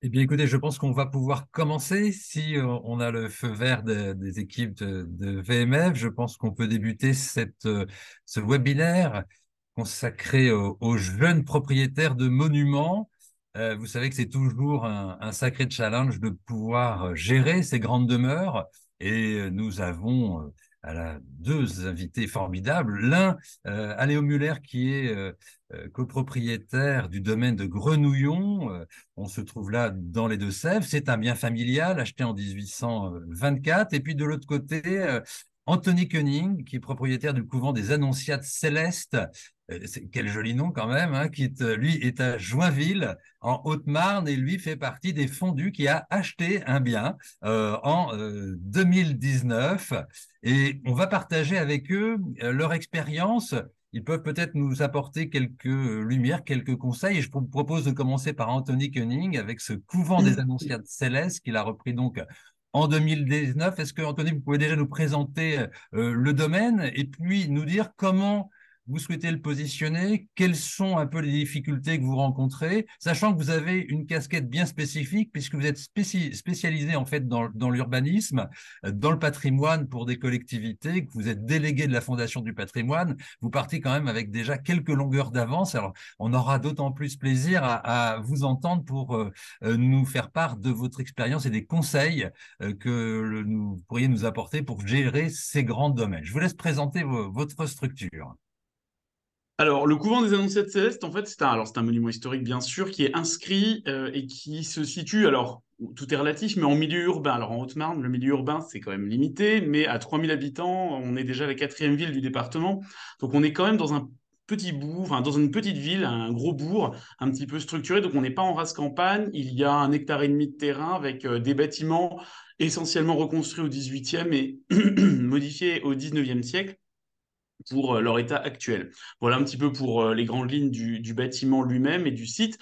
Eh bien, écoutez, je pense qu'on va pouvoir commencer. Si on a le feu vert des équipes de VMF, je pense qu'on peut débuter ce webinaire consacré aux jeunes propriétaires de monuments. Vous savez que c'est toujours un sacré challenge de pouvoir gérer ces grandes demeures. Et nous avons deux invités formidables. L'un, Aléo Muller, qui est copropriétaire du domaine de Grenouillon. On se trouve là dans les Deux-Sèvres. C'est un bien familial acheté en 1824. Et puis de l'autre côté, Anthony Koenig, qui est propriétaire du couvent des Annonciates Célestes. Quel joli nom quand même, hein, lui est à Joinville, en Haute-Marne, et lui fait partie des fondus qui a acheté un bien en 2019. Et on va partager avec eux leur expérience. Ils peuvent peut-être nous apporter quelques lumières, quelques conseils. Et je vous propose de commencer par Anthony Koenig avec ce couvent des Annonciates Célestes qu'il a repris donc en 2019. Est-ce que, Anthony, vous pouvez déjà nous présenter le domaine et puis nous dire comment vous souhaitez le positionner, quelles sont un peu les difficultés que vous rencontrez, sachant que vous avez une casquette bien spécifique puisque vous êtes spécialisé en fait dans l'urbanisme, dans le patrimoine pour des collectivités, que vous êtes délégué de la Fondation du patrimoine. Vous partez quand même avec déjà quelques longueurs d'avance. Alors, on aura d'autant plus plaisir à vous entendre pour nous faire part de votre expérience et des conseils que vous pourriez nous apporter pour gérer ces grands domaines. Je vous laisse présenter votre structure. Alors, le couvent des Annonciates Célestes, en fait, c'est un monument historique, bien sûr, qui est inscrit et qui se situe, alors, tout est relatif, mais en milieu urbain. Alors, en Haute-Marne, le milieu urbain, c'est quand même limité, mais à 3000 habitants, on est déjà la quatrième ville du département. Donc, on est quand même dans un petit bourg, enfin, dans une petite ville, un gros bourg, un petit peu structuré. Donc, on n'est pas en race campagne. Il y a 1,5 hectare de terrain avec des bâtiments essentiellement reconstruits au 18e et modifiés au 19e siècle pour leur état actuel. Voilà un petit peu pour les grandes lignes du bâtiment lui-même et du site.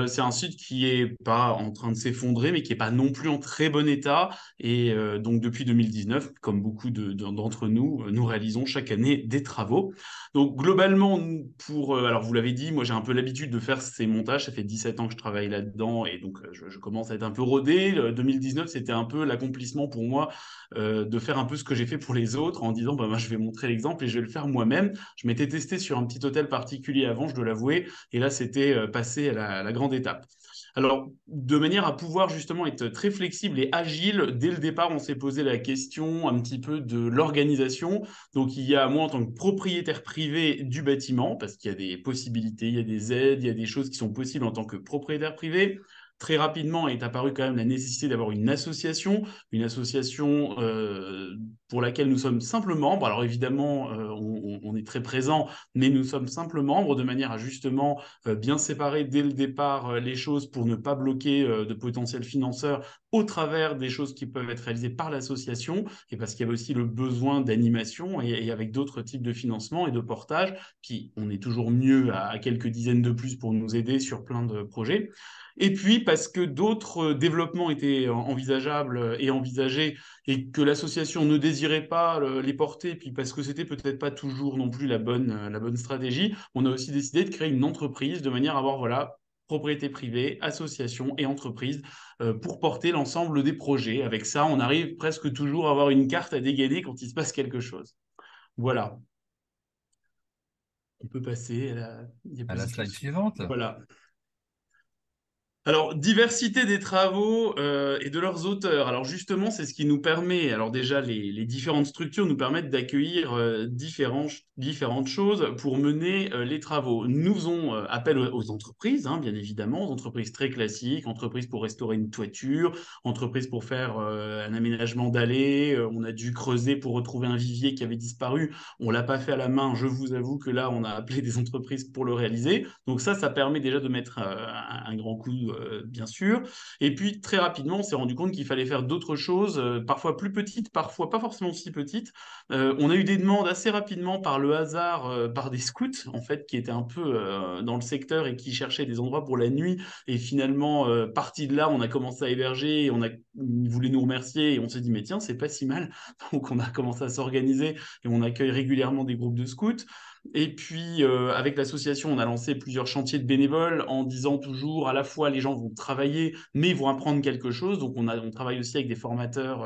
C'est un site qui est pas en train de s'effondrer, mais qui est pas non plus en très bon état. Et donc depuis 2019, comme beaucoup d'entre nous, nous réalisons chaque année des travaux. Donc globalement, alors vous l'avez dit, moi j'ai un peu l'habitude de faire ces montages. Ça fait 17 ans que je travaille là-dedans et donc je commence à être un peu rodé. 2019, c'était un peu l'accomplissement pour moi de faire un peu ce que j'ai fait pour les autres en disant bah, moi, je vais montrer l'exemple et je vais le faire moi-même. Je m'étais testé sur un petit hôtel particulier avant, je dois l'avouer, et là c'était passé à la grande étape. Alors, de manière à pouvoir justement être très flexible et agile, dès le départ, on s'est posé la question un petit peu de l'organisation. Donc, il y a moi en tant que propriétaire privé du bâtiment, parce qu'il y a des possibilités, il y a des aides, il y a des choses qui sont possibles en tant que propriétaire privé. Très rapidement est apparue quand même la nécessité d'avoir une association pour laquelle nous sommes simples membres. Alors évidemment, on est très présent, mais nous sommes simples membres de manière à justement bien séparer dès le départ les choses pour ne pas bloquer de potentiels financeurs au travers des choses qui peuvent être réalisées par l'association et parce qu'il y avait aussi le besoin d'animation et avec d'autres types de financement et de portage, puis on est toujours mieux à quelques dizaines de plus pour nous aider sur plein de projets. Et puis parce que d'autres développements étaient envisageables et envisagés et que l'association ne désirait pas les porter, puis parce que c'était peut-être pas toujours non plus la bonne stratégie, on a aussi décidé de créer une entreprise de manière à avoir voilà propriété privée, association et entreprise pour porter l'ensemble des projets. Avec ça, on arrive presque toujours à avoir une carte à dégainer quand il se passe quelque chose. Voilà, on peut passer à la À la diapositive slide suivante. suivante. Voilà. Alors, diversité des travaux et de leurs auteurs. Alors justement, c'est ce qui nous permet, alors déjà, les différentes structures nous permettent d'accueillir différentes choses pour mener les travaux. Nous faisons appel aux entreprises, hein, bien évidemment, aux entreprises très classiques, entreprises pour restaurer une toiture, entreprises pour faire un aménagement d'allées. On a dû creuser pour retrouver un vivier qui avait disparu. On l'a pas fait à la main. Je vous avoue que là, on a appelé des entreprises pour le réaliser. Donc ça permet déjà de mettre un grand coup, bien sûr. Et puis très rapidement, on s'est rendu compte qu'il fallait faire d'autres choses, parfois plus petites, parfois pas forcément si petites. On a eu des demandes assez rapidement par le hasard, par des scouts, en fait, qui étaient un peu dans le secteur et qui cherchaient des endroits pour la nuit. Et finalement, parti de là, on a commencé à héberger, et ils voulaient nous remercier et on s'est dit, mais tiens, c'est pas si mal. Donc on a commencé à s'organiser et on accueille régulièrement des groupes de scouts. Et puis, avec l'association, on a lancé plusieurs chantiers de bénévoles en disant toujours à la fois les gens vont travailler, mais vont apprendre quelque chose. Donc, on travaille aussi avec des formateurs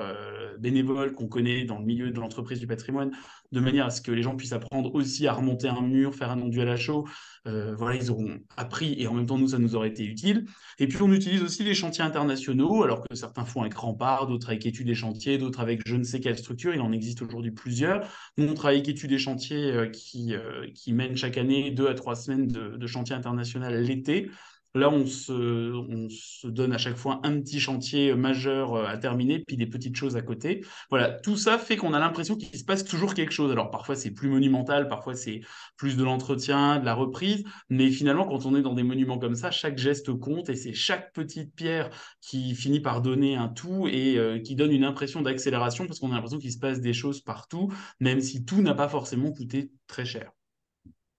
bénévoles qu'on connaît dans le milieu de l'entreprise du patrimoine, de manière à ce que les gens puissent apprendre aussi à remonter un mur, faire un enduit à la chaux. Voilà, ils auront appris et en même temps, nous, ça nous aurait été utile. Et puis, on utilise aussi les chantiers internationaux, alors que certains font avec Rempart, d'autres avec Études des chantiers, d'autres avec je ne sais quelle structure. Il en existe aujourd'hui plusieurs. Nous, on travaille avec Études des chantiers qui mènent chaque année 2 à 3 semaines de chantier international l'été. Là, on se donne à chaque fois un petit chantier majeur à terminer, puis des petites choses à côté. Voilà, tout ça fait qu'on a l'impression qu'il se passe toujours quelque chose. Alors parfois c'est plus monumental, parfois c'est plus de l'entretien, de la reprise, mais finalement quand on est dans des monuments comme ça, chaque geste compte et c'est chaque petite pierre qui finit par donner un tout et qui donne une impression d'accélération parce qu'on a l'impression qu'il se passe des choses partout, même si tout n'a pas forcément coûté très cher.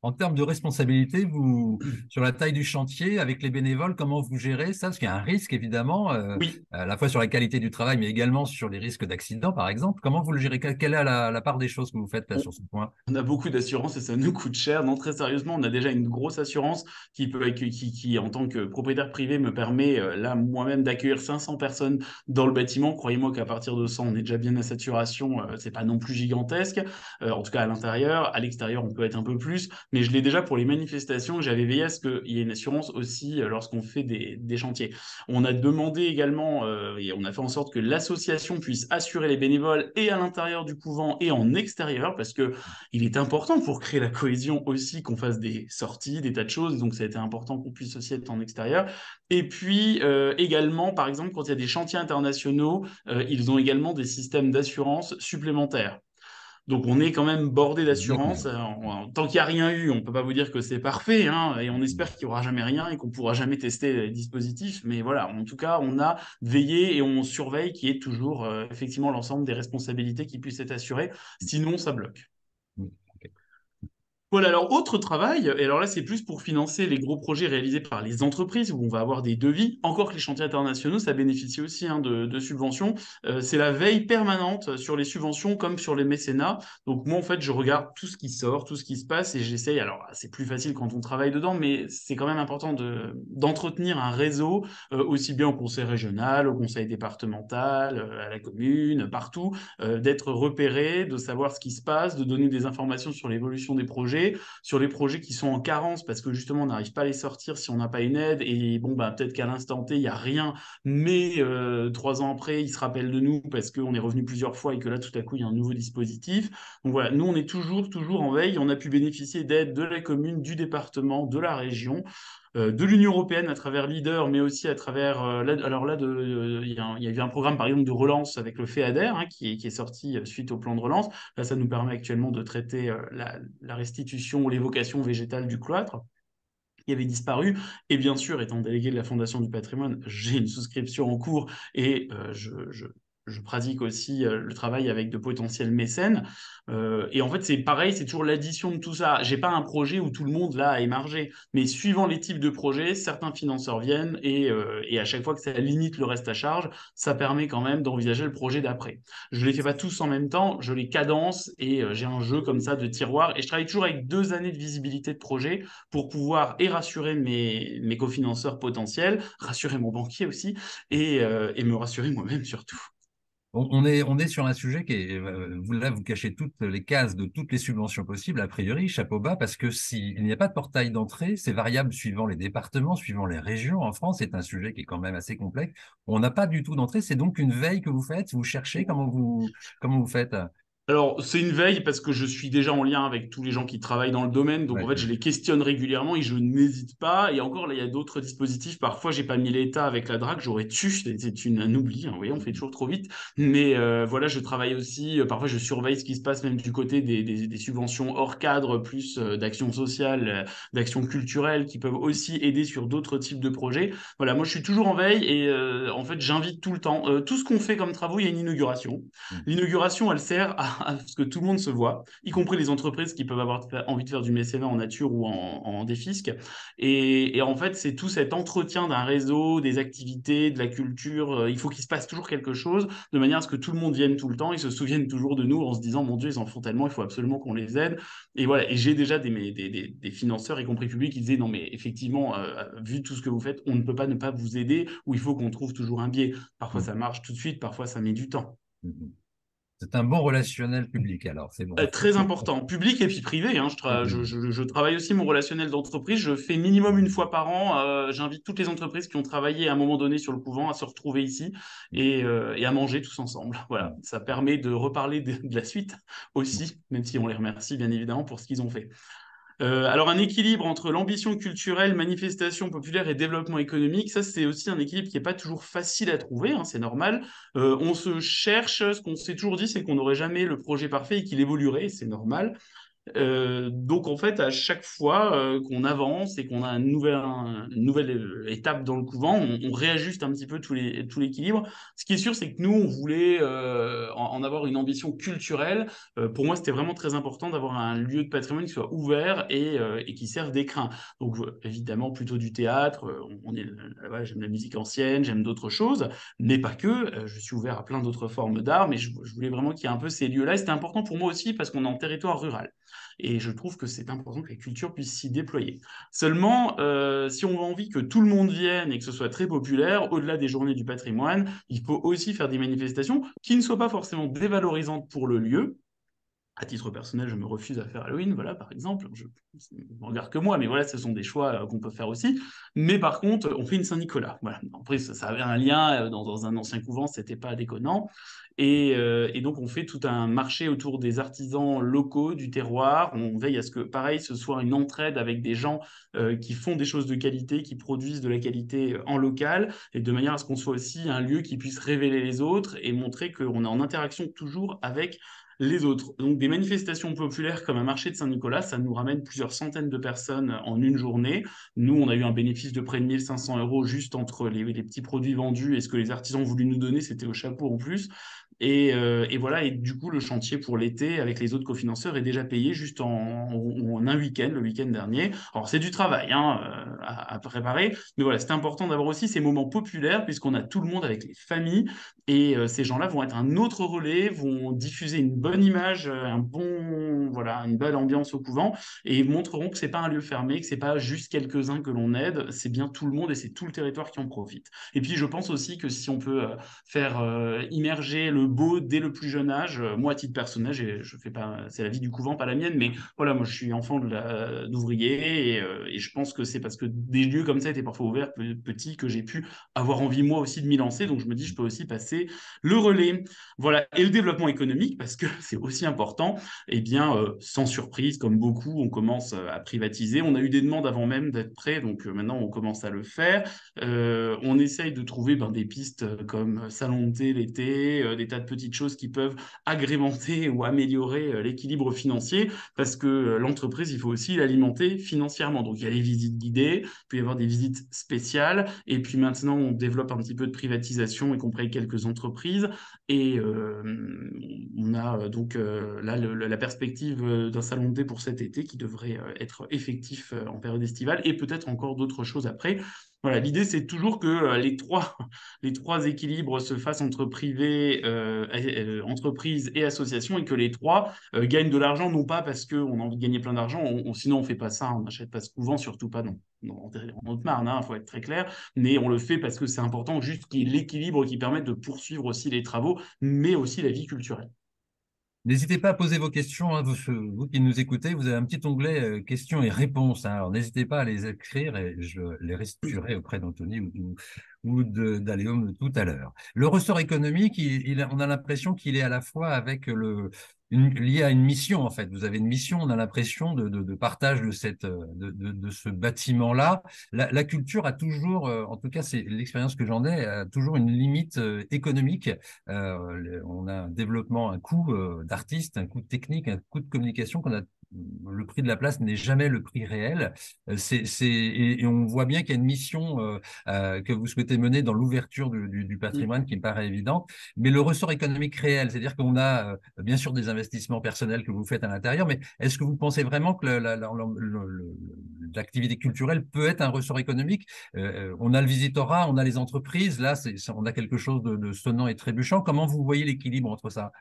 En termes de responsabilité, sur la taille du chantier, avec les bénévoles, comment vous gérez ça? Parce qu'il y a un risque, évidemment, Oui, à la fois sur la qualité du travail, mais également sur les risques d'accident, par exemple. Comment vous le gérez? Quelle est la part des choses que vous faites là, on, sur ce point? on a beaucoup d'assurances et ça nous coûte cher. Non, très sérieusement, on a déjà une grosse assurance qui, en tant que propriétaire privé, me permet, là, moi-même, d'accueillir 500 personnes dans le bâtiment. Croyez-moi qu'à partir de 100, on est déjà bien à saturation. C'est pas non plus gigantesque. En tout cas, à l'intérieur. À l'extérieur, on peut être un peu plus. Mais je l'ai déjà pour les manifestations. J'avais veillé à ce qu'il y ait une assurance aussi lorsqu'on fait des chantiers. On a demandé également, et on a fait en sorte que l'association puisse assurer les bénévoles et à l'intérieur du couvent et en extérieur, parce que il est important pour créer la cohésion aussi qu'on fasse des sorties, des tas de choses. Donc, ça a été important qu'on puisse aussi être en extérieur. Et puis, également, par exemple, quand il y a des chantiers internationaux, ils ont également des systèmes d'assurance supplémentaires. Donc, on est quand même bordé d'assurance. D'accord. Tant qu'il n'y a rien eu, on ne peut pas vous dire que c'est parfait, hein, et on espère qu'il n'y aura jamais rien et qu'on ne pourra jamais tester les dispositifs. Mais voilà, en tout cas, on a veillé et on surveille qu'il y ait toujours effectivement l'ensemble des responsabilités qui puissent être assurées. Sinon, ça bloque. Voilà, alors autre travail, et alors là c'est plus pour financer les gros projets réalisés par les entreprises où on va avoir des devis, encore que les chantiers internationaux, ça bénéficie aussi hein, de subventions. C'est la veille permanente sur les subventions comme sur les mécénats. Donc moi en fait je regarde tout ce qui sort, tout ce qui se passe et j'essaye, alors c'est plus facile quand on travaille dedans, mais c'est quand même important d'entretenir un réseau aussi bien au conseil régional, au conseil départemental, à la commune, partout, d'être repéré, de savoir ce qui se passe, de donner des informations sur l'évolution des projets, sur les projets qui sont en carence parce que justement on n'arrive pas à les sortir si on n'a pas une aide et bon bah peut-être qu'à l'instant T il n'y a rien, mais 3 ans après ils se rappellent de nous parce qu'on est revenu plusieurs fois et que là tout à coup il y a un nouveau dispositif. Donc voilà, nous on est toujours en veille, on a pu bénéficier d'aide de la commune, du département, de la région de l'Union européenne à travers Leader, mais aussi à travers, alors là, il y a eu un programme par exemple de relance avec le FEADER hein, qui est sorti suite au plan de relance. Là, ça nous permet actuellement de traiter la restitution ou l'évocation végétale du cloître qui avait disparu. Et bien sûr, étant délégué de la Fondation du patrimoine, j'ai une souscription en cours et je pratique aussi le travail avec de potentiels mécènes. Et en fait, c'est pareil, c'est toujours l'addition de tout ça. J'ai pas un projet où tout le monde là a émargé, mais suivant les types de projets, certains financeurs viennent et à chaque fois que ça limite le reste à charge, ça permet quand même d'envisager le projet d'après. Je les fais pas tous en même temps, je les cadence et j'ai un jeu comme ça de tiroir. Et je travaille toujours avec 2 années de visibilité de projet pour pouvoir et rassurer mes cofinanceurs potentiels, rassurer mon banquier aussi et me rassurer moi-même surtout. On est sur un sujet qui est, vous là, vous cachez toutes les cases de toutes les subventions possibles, a priori, chapeau bas, parce que s'il n'y a pas de portail d'entrée, c'est variable suivant les départements, suivant les régions. En France, c'est un sujet qui est quand même assez complexe. On n'a pas du tout d'entrée, c'est donc une veille que vous faites, vous cherchez, comment vous faites? Alors, c'est une veille parce que je suis déjà en lien avec tous les gens qui travaillent dans le domaine. Donc, en Ouais, fait, je les questionne régulièrement et je n'hésite pas. Et encore, là, il y a d'autres dispositifs. Parfois, j'ai pas mis l'état avec la DRAC. J'aurais dû. Un oubli. Hein, vous voyez, on fait toujours trop vite. Mais voilà, je travaille aussi. Parfois, je surveille ce qui se passe même du côté des subventions hors cadre, plus d'action sociale, d'action culturelle qui peuvent aussi aider sur d'autres types de projets. Voilà, moi, je suis toujours en veille et en fait, j'invite tout le temps. Tout ce qu'on fait comme travaux, il y a une inauguration. L'inauguration, elle sert à à ce que tout le monde se voit, y compris les entreprises qui peuvent avoir envie de faire du mécénat en nature ou en défisque. Et en fait, c'est tout cet entretien d'un réseau, des activités, de la culture. Il faut qu'il se passe toujours quelque chose de manière à ce que tout le monde vienne tout le temps et se souvienne toujours de nous en se disant, mon Dieu, ils en font tellement, il faut absolument qu'on les aide. Et voilà, et j'ai déjà des financeurs, y compris publics, qui disaient, non, mais effectivement, vu tout ce que vous faites, on ne peut pas ne pas vous aider, ou il faut qu'on trouve toujours un biais. Parfois, ça marche tout de suite, parfois, ça met du temps. C'est un bon relationnel public, alors c'est bon. Très important, public et puis privé. Hein. Je travaille aussi mon relationnel d'entreprise. Je fais minimum une fois par an. J'invite toutes les entreprises qui ont travaillé à un moment donné sur le couvent à se retrouver ici et à manger tous ensemble. Voilà, ça permet de reparler de la suite aussi, même si on les remercie bien évidemment pour ce qu'ils ont fait. Alors, un équilibre entre l'ambition culturelle, manifestation populaire et développement économique, ça, c'est aussi un équilibre qui n'est pas toujours facile à trouver, hein, c'est normal. On se cherche, ce qu'on s'est toujours dit, c'est qu'on n'aurait jamais le projet parfait et qu'il évoluerait, c'est normal. Donc en fait, à chaque fois qu'on avance et qu'on a une nouvelle étape dans le couvent, on réajuste un petit peu tout l'équilibre. Ce qui est sûr, c'est que nous, on voulait en avoir une ambition culturelle. Pour moi, c'était vraiment très important d'avoir un lieu de patrimoine qui soit ouvert et qui serve d'écrin. Donc évidemment, plutôt du théâtre. Voilà, j'aime la musique ancienne, j'aime d'autres choses, mais pas que. Je suis ouvert à plein d'autres formes d'art, mais je voulais vraiment qu'il y ait un peu ces lieux-là. Et c'était important pour moi aussi parce qu'on est en territoire rural. Et je trouve que c'est important que la culture puisse s'y déployer. Seulement, si on a envie que tout le monde vienne et que ce soit très populaire, au-delà des journées du patrimoine, il faut aussi faire des manifestations qui ne soient pas forcément dévalorisantes pour le lieu. À titre personnel, je me refuse à faire Halloween, voilà, par exemple. Je ne regarde que moi, mais voilà, ce sont des choix qu'on peut faire aussi. Mais par contre, on fait une Saint-Nicolas. Voilà. Après, ça avait un lien dans un ancien couvent, c'était pas déconnant. Et donc, on fait tout un marché autour des artisans locaux du terroir. On veille à ce que, pareil, ce soit une entraide avec des gens qui font des choses de qualité, qui produisent de la qualité en local, et de manière à ce qu'on soit aussi un lieu qui puisse révéler les autres et montrer qu'on est en interaction toujours avec les autres. Donc des manifestations populaires comme un marché de Saint-Nicolas, ça nous ramène plusieurs centaines de personnes en une journée. Nous, on a eu un bénéfice de près de 1 500 € juste entre les petits produits vendus et ce que les artisans ont voulu nous donner, c'était au chapeau en plus. Et voilà, et du coup, le chantier pour l'été avec les autres cofinanceurs est déjà payé juste en un week-end, le week-end dernier. Alors, c'est du travail hein, à préparer, mais voilà, c'est important d'avoir aussi ces moments populaires puisqu'on a tout le monde avec les familles et ces gens-là vont être un autre relais, vont diffuser une bonne image, voilà, une belle ambiance au couvent et montreront que c'est pas un lieu fermé, que c'est pas juste quelques-uns que l'on aide, c'est bien tout le monde et c'est tout le territoire qui en profite. Et puis, je pense aussi que si on peut faire immerger le beau dès le plus jeune âge. Moi, à titre personnel, je fais pas, c'est la vie du couvent, pas la mienne, mais voilà, moi, je suis enfant d'ouvrier et je pense que c'est parce que des lieux comme ça étaient parfois ouverts petits que j'ai pu avoir envie moi aussi de m'y lancer. Donc, je me dis, je peux aussi passer le relais. Voilà. Et le développement économique, parce que c'est aussi important, eh bien, sans surprise, comme beaucoup, on commence à privatiser. On a eu des demandes avant même d'être prêt, donc maintenant, on commence à le faire. On essaye de trouver des pistes comme salon de thé l'été, des tas de petites choses qui peuvent agrémenter ou améliorer l'équilibre financier parce que l'entreprise, il faut aussi l'alimenter financièrement. Donc, il y a les visites guidées, il peut y avoir des visites spéciales et puis maintenant, on développe un petit peu de privatisation et qu'on paye quelques entreprises et on a donc là la perspective d'un salon de thé pour cet été qui devrait être effectif en période estivale et peut-être encore d'autres choses après. Voilà, l'idée, c'est toujours que les trois équilibres se fassent entre privé, entreprise et association et que les trois gagnent de l'argent, non pas parce qu'on a envie de gagner plein d'argent, sinon on ne fait pas ça, on n'achète pas ce couvent, surtout pas en Haute-Marne, il faut être très clair, mais on le fait parce que c'est important juste qu'il y ait l'équilibre qui permette de poursuivre aussi les travaux, mais aussi la vie culturelle. N'hésitez pas à poser vos questions, hein, vous qui nous écoutez, vous avez un petit onglet questions et réponses, hein. Alors n'hésitez pas à les écrire et je les restituerai auprès d'Anthony ou d'Aléum tout à l'heure. Le ressort économique, on a l'impression qu'il est à la fois avec lié à une mission en fait. Vous avez une mission, on a l'impression de partage de ce bâtiment-là. La culture a toujours, en tout cas c'est l'expérience que j'en ai, a toujours une limite économique. On a un développement, un coût d'artiste, un coût technique, un coût de communication qu'on a le prix de la place n'est jamais le prix réel. Et on voit bien qu'il y a une mission que vous souhaitez mener dans l'ouverture du patrimoine qui me paraît évidente, mais le ressort économique réel, c'est-à-dire qu'on a bien sûr des investissements personnels que vous faites à l'intérieur, mais est-ce que vous pensez vraiment que l'activité culturelle peut être un ressort économique? On a le visitorat, on a les entreprises, là on a quelque chose de sonnant et trébuchant. Comment vous voyez l'équilibre entre ça?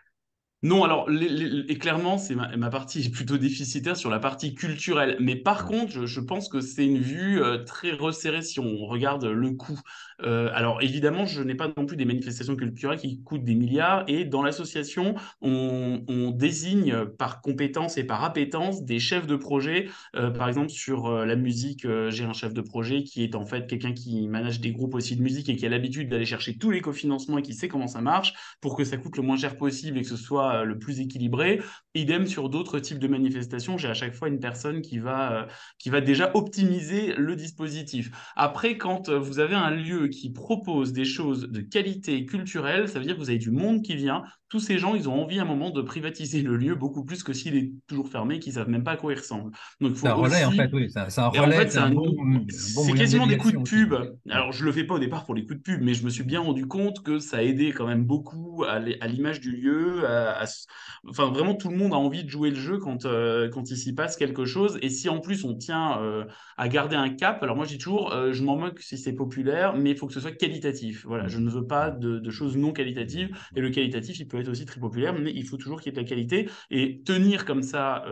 Non, alors, et clairement, c'est ma partie plutôt déficitaire sur la partie culturelle. Mais par Ouais. contre, je pense que c'est une vue très resserrée si on regarde le coût. Alors, évidemment, je n'ai pas non plus des manifestations culturelles qui coûtent des milliards. Et dans l'association, on désigne par compétence et par appétence des chefs de projet. Par exemple, sur la musique, j'ai un chef de projet qui est en fait quelqu'un qui manage des groupes aussi de musique et qui a l'habitude d'aller chercher tous les cofinancements et qui sait comment ça marche pour que ça coûte le moins cher possible et que ce soit le plus équilibré. Idem sur d'autres types de manifestations, j'ai à chaque fois une personne qui va déjà optimiser le dispositif. Après, quand vous avez un lieu qui propose des choses de qualité culturelle, ça veut dire que vous avez du monde qui vient. Tous ces gens, ils ont envie à un moment de privatiser le lieu beaucoup plus que s'il est toujours fermé, qu'ils savent même pas à quoi il ressemble. Donc il C'est faut un relais, en fait, aussi oui. C'est un et en relais, fait, c'est un bon c'est moyen de quasiment des coups de médiation aussi. pub. Ouais. Alors, je le fais pas au départ pour les coups de pub, mais je me suis bien rendu compte que ça aidait quand même beaucoup à l'image du lieu. Enfin, vraiment, tout le monde a envie de jouer le jeu quand il s'y passe quelque chose. Et si en plus on tient à garder un cap, alors moi je dis toujours, je m'en moque si c'est populaire, mais il faut que ce soit qualitatif. Voilà, je ne veux pas de choses non qualitatives. Et le qualitatif, il peut être aussi très populaire, mais il faut toujours qu'il y ait de la qualité. Et tenir comme ça,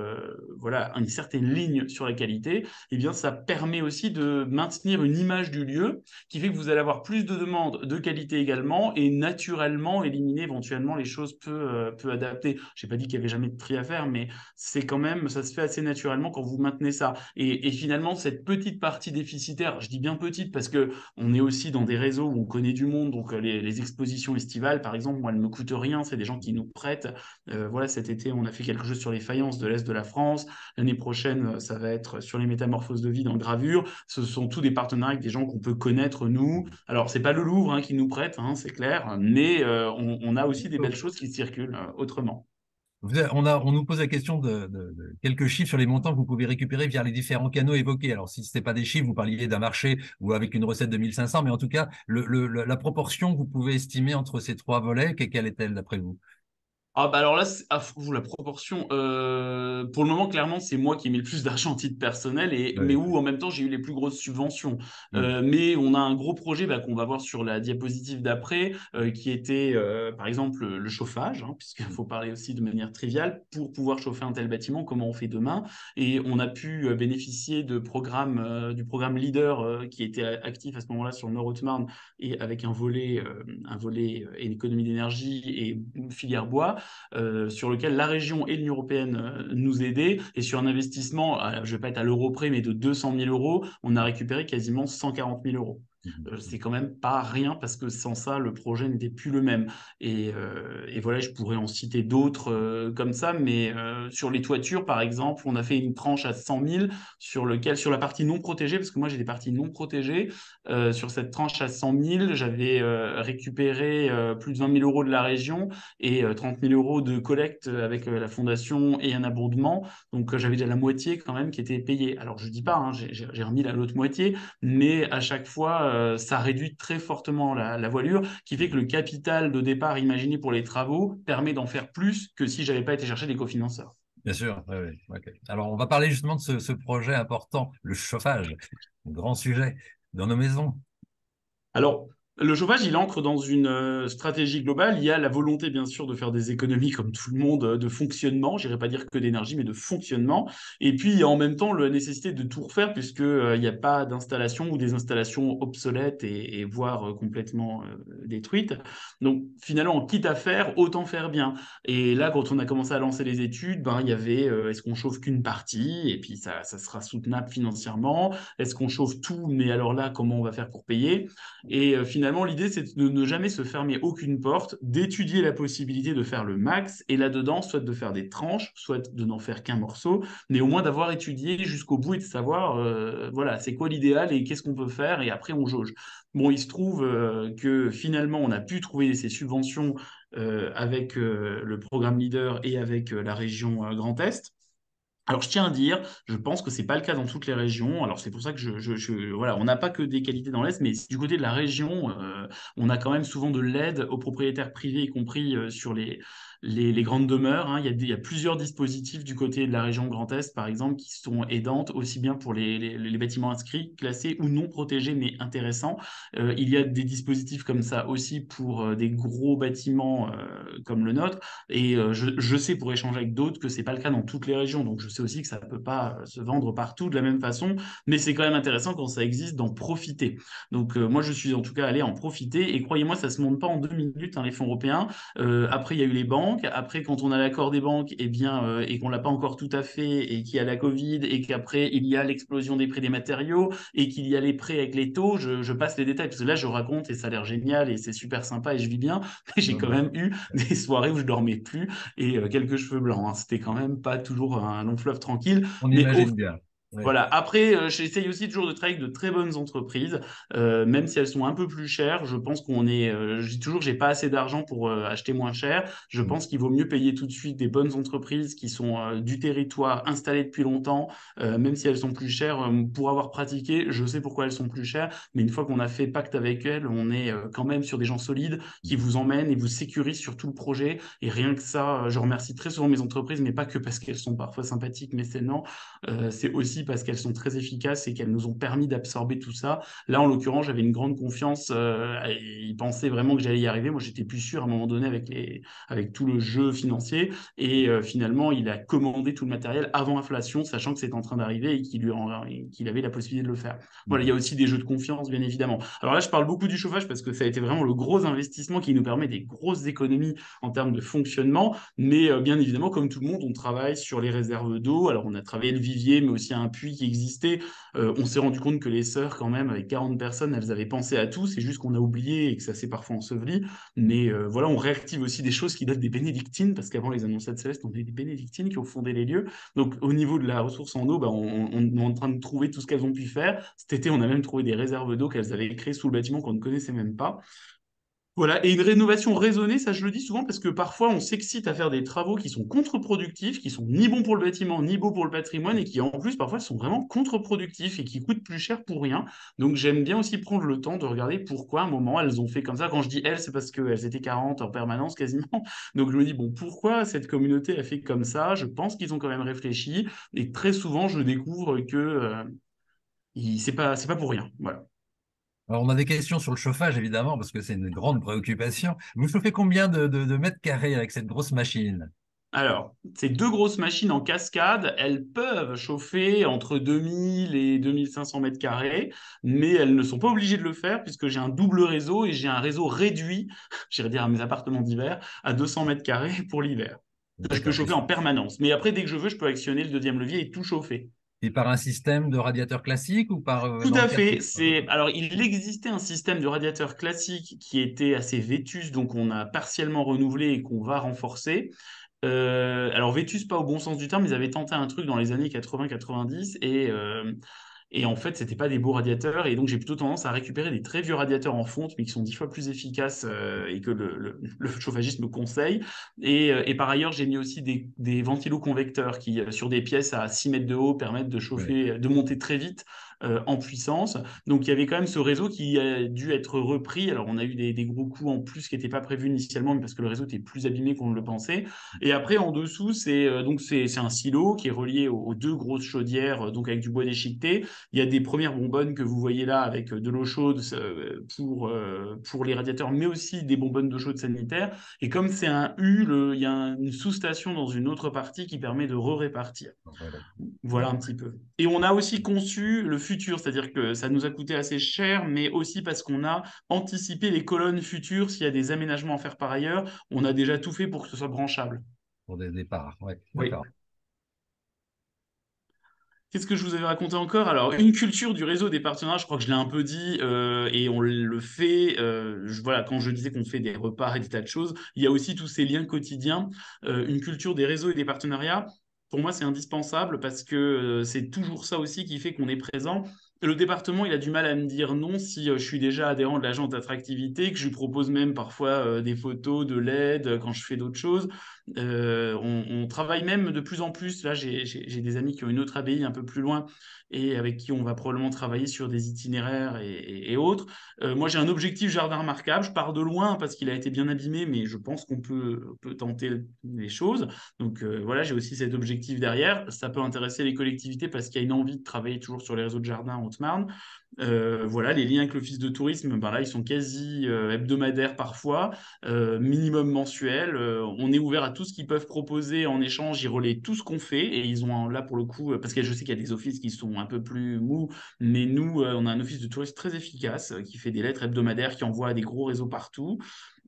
voilà, une certaine ligne sur la qualité eh bien, ça permet aussi de maintenir une image du lieu qui fait que vous allez avoir plus de demandes de qualité également et naturellement éliminer éventuellement les choses peu adaptées. Je n'ai pas dit qu'il n'y avait jamais de tri à faire, mais c'est quand même, ça se fait assez naturellement quand vous maintenez ça. Et finalement, cette petite partie déficitaire, je dis bien petite parce que on est aussi dans des réseaux où on connaît du monde, donc les expositions estivales, par exemple, moi, elles ne me coûtent rien, c'est des gens qui nous prêtent. Voilà, cet été, on a fait quelque chose sur les faïences de l'Est de la France. L'année prochaine, ça va être sur les métamorphoses de vie dans gravure. Ce sont tous des partenariats avec des gens qu'on peut connaître, nous. Alors, c'est pas le Louvre qui nous prête, c'est clair, mais on a aussi des belles choses qui circulent autrement. On nous pose la question de quelques chiffres sur les montants que vous pouvez récupérer via les différents canaux évoqués. Alors, si ce n'était pas des chiffres, vous parliez d'un marché ou avec une recette de 1500, mais en tout cas, la proportion que vous pouvez estimer entre ces trois volets, quelle est-elle d'après vous? Ah bah alors là, la proportion, pour le moment, clairement, c'est moi qui ai mis le plus d'argent en titre personnel, mais Oui. où en même temps, j'ai eu les plus grosses subventions. Hmm. Mais on a un gros projet qu'on va voir sur la diapositive d'après, qui était, par exemple, le chauffage, puisqu'il faut parler aussi de manière triviale, pour pouvoir chauffer un tel bâtiment, comment on fait demain. Et on a pu bénéficier du programme Leader qui était actif à ce moment-là sur le Nord-Haute-Marne et avec un volet économie d'énergie et filière bois sur lequel la région et l'Union européenne nous aidaient. Et sur un investissement, je ne vais pas être à l'euro près, mais de 200 000 euros, on a récupéré quasiment 140 000 euros. C'est quand même pas rien parce que sans ça, le projet n'était plus le même. Et voilà, je pourrais en citer d'autres comme ça, mais sur les toitures, par exemple, on a fait une tranche à 100 000 sur la partie non protégée, parce que moi j'ai des parties non protégées. Sur cette tranche à 100 000, j'avais récupéré plus de 20 000 euros de la région et 30 000 euros de collecte avec la fondation et un abondement. Donc j'avais déjà la moitié quand même qui était payée. Alors je dis pas, j'ai remis l'autre moitié, mais à chaque fois, ça réduit très fortement la voilure, qui fait que le capital de départ imaginé pour les travaux permet d'en faire plus que si j'avais pas été chercher des cofinanceurs. Bien sûr, oui, oui. Ok. Alors, on va parler justement de ce projet important, le chauffage, un grand sujet dans nos maisons. Alors, le chauffage, il ancre dans une stratégie globale. Il y a la volonté, bien sûr, de faire des économies comme tout le monde, de fonctionnement. Je n'irai pas dire que d'énergie, mais de fonctionnement. Et puis, il y a en même temps la nécessité de tout refaire, puisque il n'y a pas d'installation ou des installations obsolètes et voire complètement détruites. Donc, finalement, quitte à faire, autant faire bien. Et là, quand on a commencé à lancer les études, ben, il y avait est-ce qu'on chauffe qu'une partie, et puis ça sera soutenable financièrement. Est-ce qu'on chauffe tout, mais alors là, comment on va faire pour payer? Et finalement, l'idée, c'est de ne jamais se fermer aucune porte, d'étudier la possibilité de faire le max, et là-dedans, soit de faire des tranches, soit de n'en faire qu'un morceau, mais au moins d'avoir étudié jusqu'au bout et de savoir, voilà, c'est quoi l'idéal et qu'est-ce qu'on peut faire, et après, on jauge. Bon, il se trouve que finalement, on a pu trouver ces subventions avec le programme Leader et avec la région Grand Est. Alors, je tiens à dire, je pense que c'est pas le cas dans toutes les régions. Alors, c'est pour ça que voilà, on n'a pas que des qualités dans l'Est, mais du côté de la région, on a quand même souvent de l'aide aux propriétaires privés, y compris sur les grandes demeures, hein. Il y a plusieurs dispositifs du côté de la région Grand Est, par exemple, qui sont aidantes, aussi bien pour les bâtiments inscrits, classés ou non protégés, mais intéressants. Il y a des dispositifs comme ça aussi pour des gros bâtiments comme le nôtre. Et je sais pour échanger avec d'autres que c'est pas le cas dans toutes les régions. Donc je sais aussi que ça peut pas se vendre partout de la même façon, mais c'est quand même intéressant quand ça existe d'en profiter. Donc moi je suis en tout cas allé en profiter et croyez-moi ça se monte pas en 2 minutes, hein, les fonds européens. Après il y a eu les banques. Après quand on a l'accord des banques et bien et qu'on l'a pas encore tout à fait et qu'il y a la Covid et qu'après il y a l'explosion des prix des matériaux et qu'il y a les prêts avec les taux, je passe les détails parce que là je raconte et ça a l'air génial et c'est super sympa et je vis bien. Mais j'ai Non, quand mais même eu des soirées où je dormais plus et quelques cheveux blancs, hein. C'était quand même pas toujours un long fleuve tranquille. on Mais imagine bien. Ouais. voilà. Après, j'essaye aussi toujours de travailler avec de très bonnes entreprises, même si elles sont un peu plus chères. Je pense qu'on est, je dis toujours, j'ai pas assez d'argent pour acheter moins cher. Je Mm. pense qu'il vaut mieux payer tout de suite des bonnes entreprises qui sont du territoire, installées depuis longtemps, même si elles sont plus chères. Pour avoir pratiqué, je sais pourquoi elles sont plus chères, mais une fois qu'on a fait pacte avec elles, on est quand même sur des gens solides qui vous emmènent et vous sécurisent sur tout le projet. Et rien que ça, je remercie très souvent mes entreprises, mais pas que parce qu'elles sont parfois sympathiques, mais c'est non. C'est aussi parce qu'elles sont très efficaces et qu'elles nous ont permis d'absorber tout ça. Là, en l'occurrence, j'avais une grande confiance. Ils pensaient vraiment que j'allais y arriver. Moi, j'étais plus sûr à un moment donné avec tout le jeu financier. Et finalement, il a commandé tout le matériel avant inflation, sachant que c'était en train d'arriver et qu'il avait la possibilité de le faire. Voilà, il y a aussi des jeux de confiance, bien évidemment. Alors là, je parle beaucoup du chauffage parce que ça a été vraiment le gros investissement qui nous permet des grosses économies en termes de fonctionnement. Mais bien évidemment, comme tout le monde, on travaille sur les réserves d'eau. Alors, on a travaillé le vivier, mais aussi un puits qui existait. On s'est rendu compte que les sœurs, quand même, avec 40 personnes, elles avaient pensé à tout. C'est juste qu'on a oublié et que ça s'est parfois enseveli. Mais voilà, on réactive aussi des choses qui datent des bénédictines, parce qu'avant les annonceurs de Céleste, on avait des bénédictines qui ont fondé les lieux. Donc, au niveau de la ressource en eau, bah, on est en train de trouver tout ce qu'elles ont pu faire. Cet été, on a même trouvé des réserves d'eau qu'elles avaient créées sous le bâtiment qu'on ne connaissait même pas. Voilà, et une rénovation raisonnée, ça je le dis souvent parce que parfois on s'excite à faire des travaux qui sont contre-productifs, qui sont ni bons pour le bâtiment, ni bons pour le patrimoine et qui en plus parfois sont vraiment contre-productifs et qui coûtent plus cher pour rien. Donc j'aime bien aussi prendre le temps de regarder pourquoi à un moment elles ont fait comme ça. Quand je dis elles, c'est parce qu'elles étaient 40 en permanence quasiment. Donc je me dis, bon, pourquoi cette communauté a fait comme ça? Je pense qu'ils ont quand même réfléchi et très souvent je découvre que c'est pas pour rien. Voilà. Alors, on a des questions sur le chauffage, évidemment, parce que c'est une grande préoccupation. Vous chauffez combien de mètres carrés avec cette grosse machine? Alors, ces deux grosses machines en cascade, elles peuvent chauffer entre 2000 et 2500 mètres carrés, mais elles ne sont pas obligées de le faire puisque j'ai un double réseau et j'ai un réseau réduit, j'irais dire à mes appartements d'hiver, à 200 mètres carrés pour l'hiver. Je peux D'accord. chauffer en permanence, mais après, dès que je veux, je peux actionner le deuxième levier et tout chauffer. Et par un système de radiateur classique ou par Tout dans le à cadre. fait. Alors, il existait un système de radiateur classique qui était assez vétus, donc on a partiellement renouvelé et qu'on va renforcer. Alors Vétus, pas au bon sens du terme, ils avaient tenté un truc dans les années 80-90 et en fait, c'était pas des beaux radiateurs. Et donc, j'ai plutôt tendance à récupérer des très vieux radiateurs en fonte, mais qui sont 10 fois plus efficaces et que le chauffagiste me conseille. Et par ailleurs, j'ai mis aussi des ventilos convecteurs qui, sur des pièces à 6 mètres de haut, permettent de Ouais. chauffer, de monter très vite en puissance. Donc, il y avait quand même ce réseau qui a dû être repris. Alors, on a eu des gros coûts en plus qui n'étaient pas prévus initialement, mais parce que le réseau était plus abîmé qu'on ne le pensait. Et après, en dessous, c'est un silo qui est relié aux deux grosses chaudières, donc avec du bois déchiqueté. Il y a des premières bonbonnes que vous voyez là avec de l'eau chaude pour les radiateurs, mais aussi des bonbonnes d'eau chaude sanitaire. Et comme c'est un U, il y a une sous-station dans une autre partie qui permet de re-répartir. Voilà. Voilà Bon. un petit peu. Et on a aussi conçu le futur, c'est-à-dire que ça nous a coûté assez cher, mais aussi parce qu'on a anticipé les colonnes futures. S'il y a des aménagements à faire par ailleurs, on a déjà tout fait pour que ce soit branchable. Pour des départs. Ouais, Oui. d'accord. Qu'est-ce que je vous avais raconté encore? Alors, une culture du réseau des partenaires, je crois que je l'ai un peu dit, et on le fait. Voilà, quand je disais qu'on fait des repas et des tas de choses, il y a aussi tous ces liens quotidiens. Une culture des réseaux et des partenariats, pour moi, c'est indispensable parce que c'est toujours ça aussi qui fait qu'on est présent. Le département, il a du mal à me dire non si je suis déjà adhérent de l'agence d'attractivité, que je lui propose même parfois des photos, de l'aide quand je fais d'autres choses. On travaille même de plus en plus. Là, j'ai des amis qui ont une autre abbaye un peu plus loin et avec qui on va probablement travailler sur des itinéraires et autres. Moi, j'ai un objectif jardin remarquable. Je pars de loin parce qu'il a été bien abîmé, mais je pense peut tenter les choses. Donc voilà, j'ai aussi cet objectif derrière. Ça peut intéresser les collectivités parce qu'il y a une envie de travailler toujours sur les réseaux de jardins en Haute-Marne. Voilà, les liens avec l'Office de tourisme, ben là, ils sont quasi hebdomadaires parfois, minimum mensuel. On est ouvert à tout ce qu'ils peuvent proposer en échange. Ils relaient tout ce qu'on fait et ils ont là pour le coup, parce que je sais qu'il y a des offices qui sont un peu plus mous, mais nous, on a un office de tourisme très efficace qui fait des lettres hebdomadaires, qui envoie à des gros réseaux partout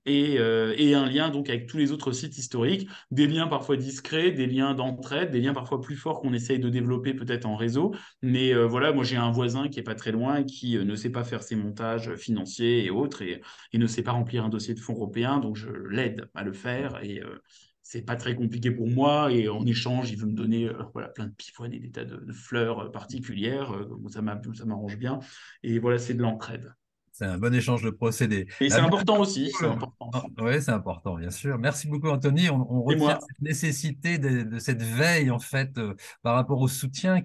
et un lien donc avec tous les autres sites historiques, des liens parfois discrets, des liens d'entraide, des liens parfois plus forts qu'on essaye de développer peut-être en réseau. Mais voilà, moi j'ai un voisin qui est pas très loin, qui ne sait pas faire ses montages financiers et autres, et ne sait pas remplir un dossier de fonds européens, donc je l'aide à le faire. Et c'est pas très compliqué pour moi, et en échange, il veut me donner voilà, plein de pivoines et des tas de fleurs particulières. Ça m'arrange bien. Et voilà, c'est de l'entraide. C'est un bon échange de procédés. Et c'est Ah, merci important aussi, c'est beaucoup. important Ah, aussi. ouais, c'est important, bien sûr. Merci beaucoup, Anthony. On Et retient moi. cette nécessité de cette veille, en fait, par rapport au soutien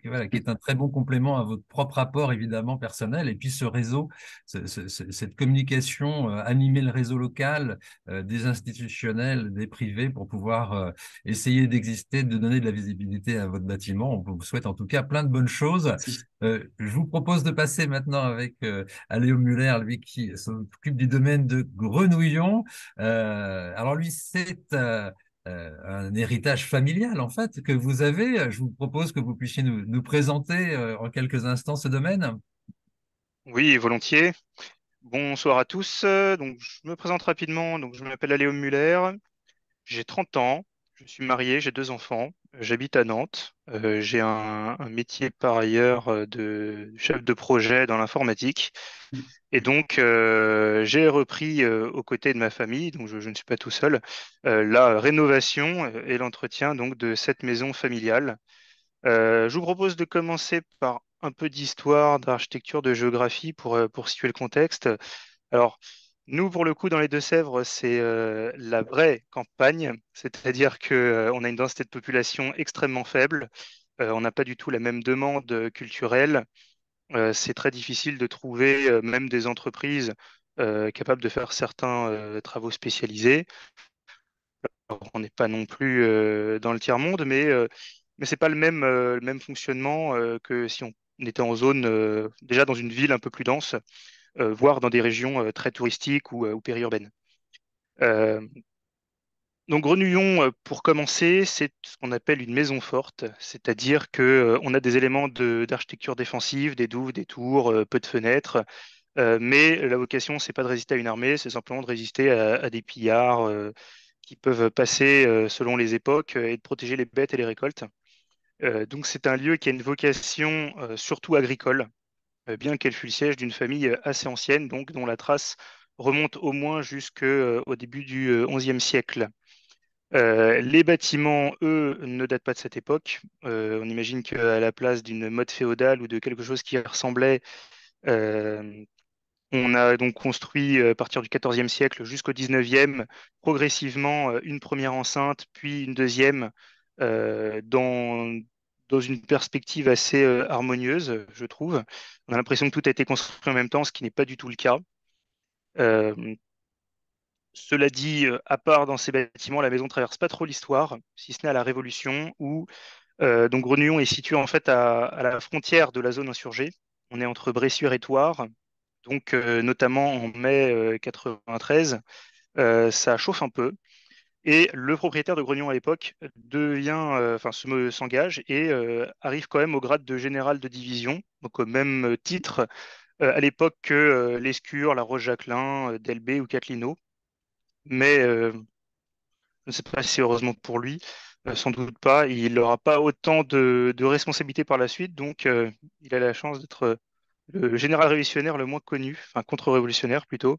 voilà, qui est un très bon complément à votre propre apport, évidemment, personnel. Et puis ce réseau, cette communication, animer le réseau local, des institutionnels, des privés, pour pouvoir essayer d'exister, de donner de la visibilité à votre bâtiment. On vous souhaite en tout cas plein de bonnes choses. Si. Je vous propose de passer maintenant avec à Léo Muller, lui qui s'occupe du domaine de Grenouillon. Alors lui, c'est un héritage familial en fait que vous avez. Je vous propose que vous puissiez nous présenter en quelques instants ce domaine. Oui, volontiers. Bonsoir à tous. Donc, je me présente rapidement. Donc, je m'appelle Aléo Muller. J'ai 30 ans. Je suis marié. J'ai deux enfants. J'habite à Nantes. J'ai un métier par ailleurs de chef de projet dans l'informatique. Et donc, j'ai repris aux côtés de ma famille, donc je ne suis pas tout seul, la rénovation et l'entretien donc de cette maison familiale. Je vous propose de commencer par un peu d'histoire, d'architecture, de géographie pour situer le contexte. Alors, nous, pour le coup, dans les Deux-Sèvres, c'est la vraie campagne, c'est-à-dire que, on a une densité de population extrêmement faible. On n'a pas du tout la même demande culturelle. C'est très difficile de trouver même des entreprises capables de faire certains travaux spécialisés. Alors, on n'est pas non plus dans le tiers-monde, mais c'est pas le même fonctionnement que si on était en zone, déjà dans une ville un peu plus dense, voire dans des régions très touristiques ou périurbaines. Euh, donc Grenouillon, pour commencer, c'est ce qu'on appelle une maison forte, c'est-à-dire que on a des éléments d'architecture défensive, des douves, des tours, peu de fenêtres, mais la vocation, c'est pas de résister à une armée, c'est simplement de résister à des pillards qui peuvent passer selon les époques et de protéger les bêtes et les récoltes. Donc c'est un lieu qui a une vocation surtout agricole, bien qu'elle fût le siège d'une famille assez ancienne, donc dont la trace remonte au moins jusqu'au début du XIe siècle. Les bâtiments, eux, ne datent pas de cette époque. On imagine qu'à la place d'une mode féodale ou de quelque chose qui ressemblait, euh, on a donc construit à partir du XIVe siècle jusqu'au XIXe, progressivement une première enceinte, puis une deuxième, dans une perspective assez harmonieuse, je trouve. On a l'impression que tout a été construit en même temps, ce qui n'est pas du tout le cas. Euh, Cela dit, à part dans ces bâtiments, la maison ne traverse pas trop l'histoire, si ce n'est à la Révolution, où donc Grenouillon est situé en fait à la frontière de la zone insurgée. On est entre Bressuire et Thouars, donc notamment en mai 93, ça chauffe un peu. Et le propriétaire de Grognon à l'époque s'engage et arrive quand même au grade de général de division, donc au même titre à l'époque que Lescure, La Roche-Jacquelin, Delbé ou Catlino. Mais je ne sais pas si c'est heureusement pour lui, sans doute pas. Il n'aura pas autant de responsabilités par la suite, donc il a la chance d'être le général révolutionnaire le moins connu, enfin contre-révolutionnaire plutôt.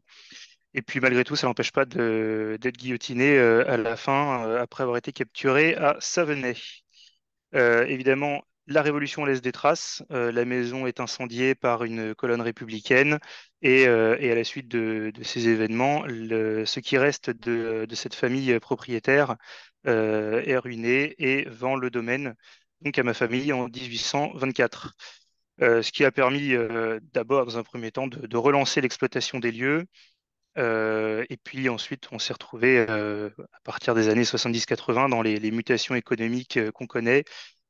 Et puis malgré tout, ça n'empêche pas d'être guillotiné à la fin, après avoir été capturé à Savenay. Évidemment, la Révolution laisse des traces. La maison est incendiée par une colonne républicaine et à la suite de ces événements, ce qui reste de cette famille propriétaire est ruiné et vend le domaine donc à ma famille en 1824. Ce qui a permis d'abord, dans un premier temps, de relancer l'exploitation des lieux. Et puis ensuite, on s'est retrouvé à partir des années 70-80 dans les mutations économiques qu'on connaît.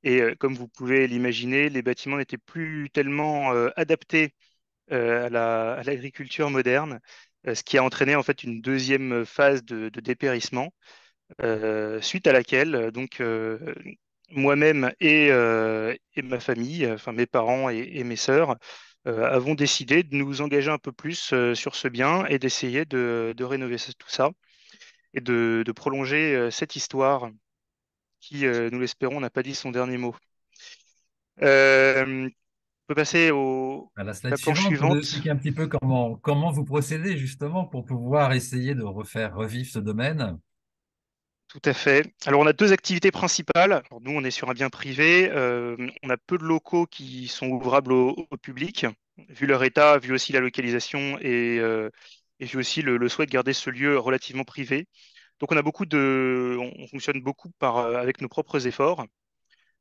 Et comme vous pouvez l'imaginer, les bâtiments n'étaient plus tellement adaptés à l'agriculture moderne, ce qui a entraîné en fait une deuxième phase de dépérissement, suite à laquelle moi-même et ma famille, enfin mes parents et mes sœurs, avons décidé de nous engager un peu plus sur ce bien et d'essayer de rénover tout ça et de prolonger cette histoire qui, nous l'espérons, n'a pas dit son dernier mot. On peut passer À la slide la planche suivante, pour nous suivante. expliquer un petit peu comment vous procédez justement pour pouvoir essayer de refaire revivre ce domaine. Tout à fait. Alors, on a deux activités principales. Alors, nous, on est sur un bien privé. On a peu de locaux qui sont ouvrables au public, vu leur état, vu aussi la localisation et vu aussi le souhait de garder ce lieu relativement privé. Donc, on fonctionne beaucoup avec nos propres efforts.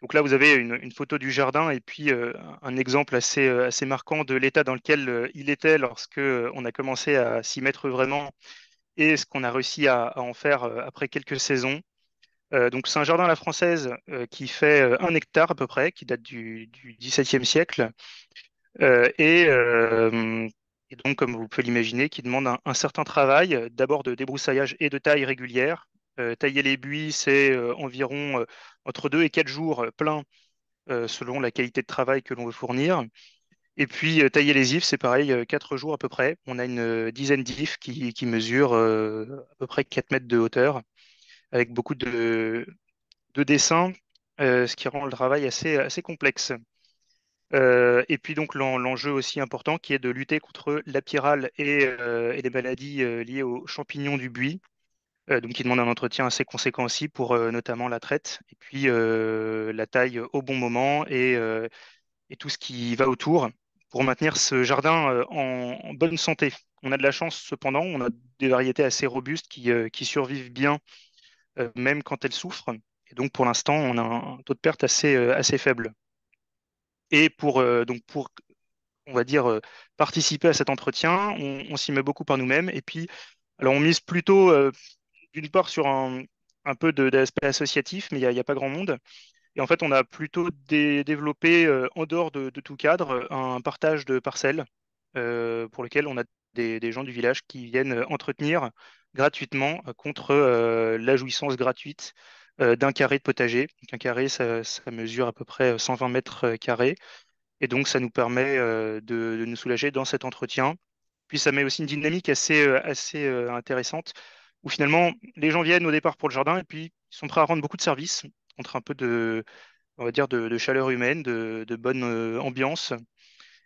Donc là, vous avez une photo du jardin et puis un exemple assez marquant de l'état dans lequel il était lorsque on a commencé à s'y mettre vraiment et ce qu'on a réussi à en faire après quelques saisons. Donc c'est un jardin à la française qui fait 1 hectare à peu près, qui date du XVIIe siècle, euh, et, euh, et donc comme vous pouvez l'imaginer, qui demande un certain travail, d'abord de débroussaillage et de taille régulière. Tailler les buis, c'est environ entre 2 et 4 jours pleins, selon la qualité de travail que l'on veut fournir. Et puis tailler les ifs, c'est pareil, 4 jours à peu près. On a une dizaine d'ifs qui mesurent à peu près 4 mètres de hauteur, avec beaucoup de dessins, ce qui rend le travail assez complexe. Et puis donc l'enjeu aussi important qui est de lutter contre la pyrale et les maladies liées aux champignons du buis, donc qui demande un entretien assez conséquent aussi pour notamment la traite, et puis la taille au bon moment et tout ce qui va autour pour maintenir ce jardin en bonne santé. On a de la chance cependant, on a des variétés assez robustes qui survivent bien même quand elles souffrent. Et donc, pour l'instant, on a un taux de perte assez faible. Et pour, on va dire, participer à cet entretien, on s'y met beaucoup par nous-mêmes. Et puis, alors, on mise plutôt, d'une part, sur un peu d'aspect associatif, mais il y a pas grand monde. Et en fait, on a plutôt développé, en dehors de tout cadre, un partage de parcelles pour lequel on a des gens du village qui viennent entretenir gratuitement contre la jouissance gratuite d'un carré de potager. Donc, un carré, ça mesure à peu près 120 mètres carrés. Et donc, ça nous permet de nous soulager dans cet entretien. Puis, ça met aussi une dynamique assez intéressante où finalement, les gens viennent au départ pour le jardin et puis ils sont prêts à rendre beaucoup de services contre un peu on va dire, de chaleur humaine, de bonne ambiance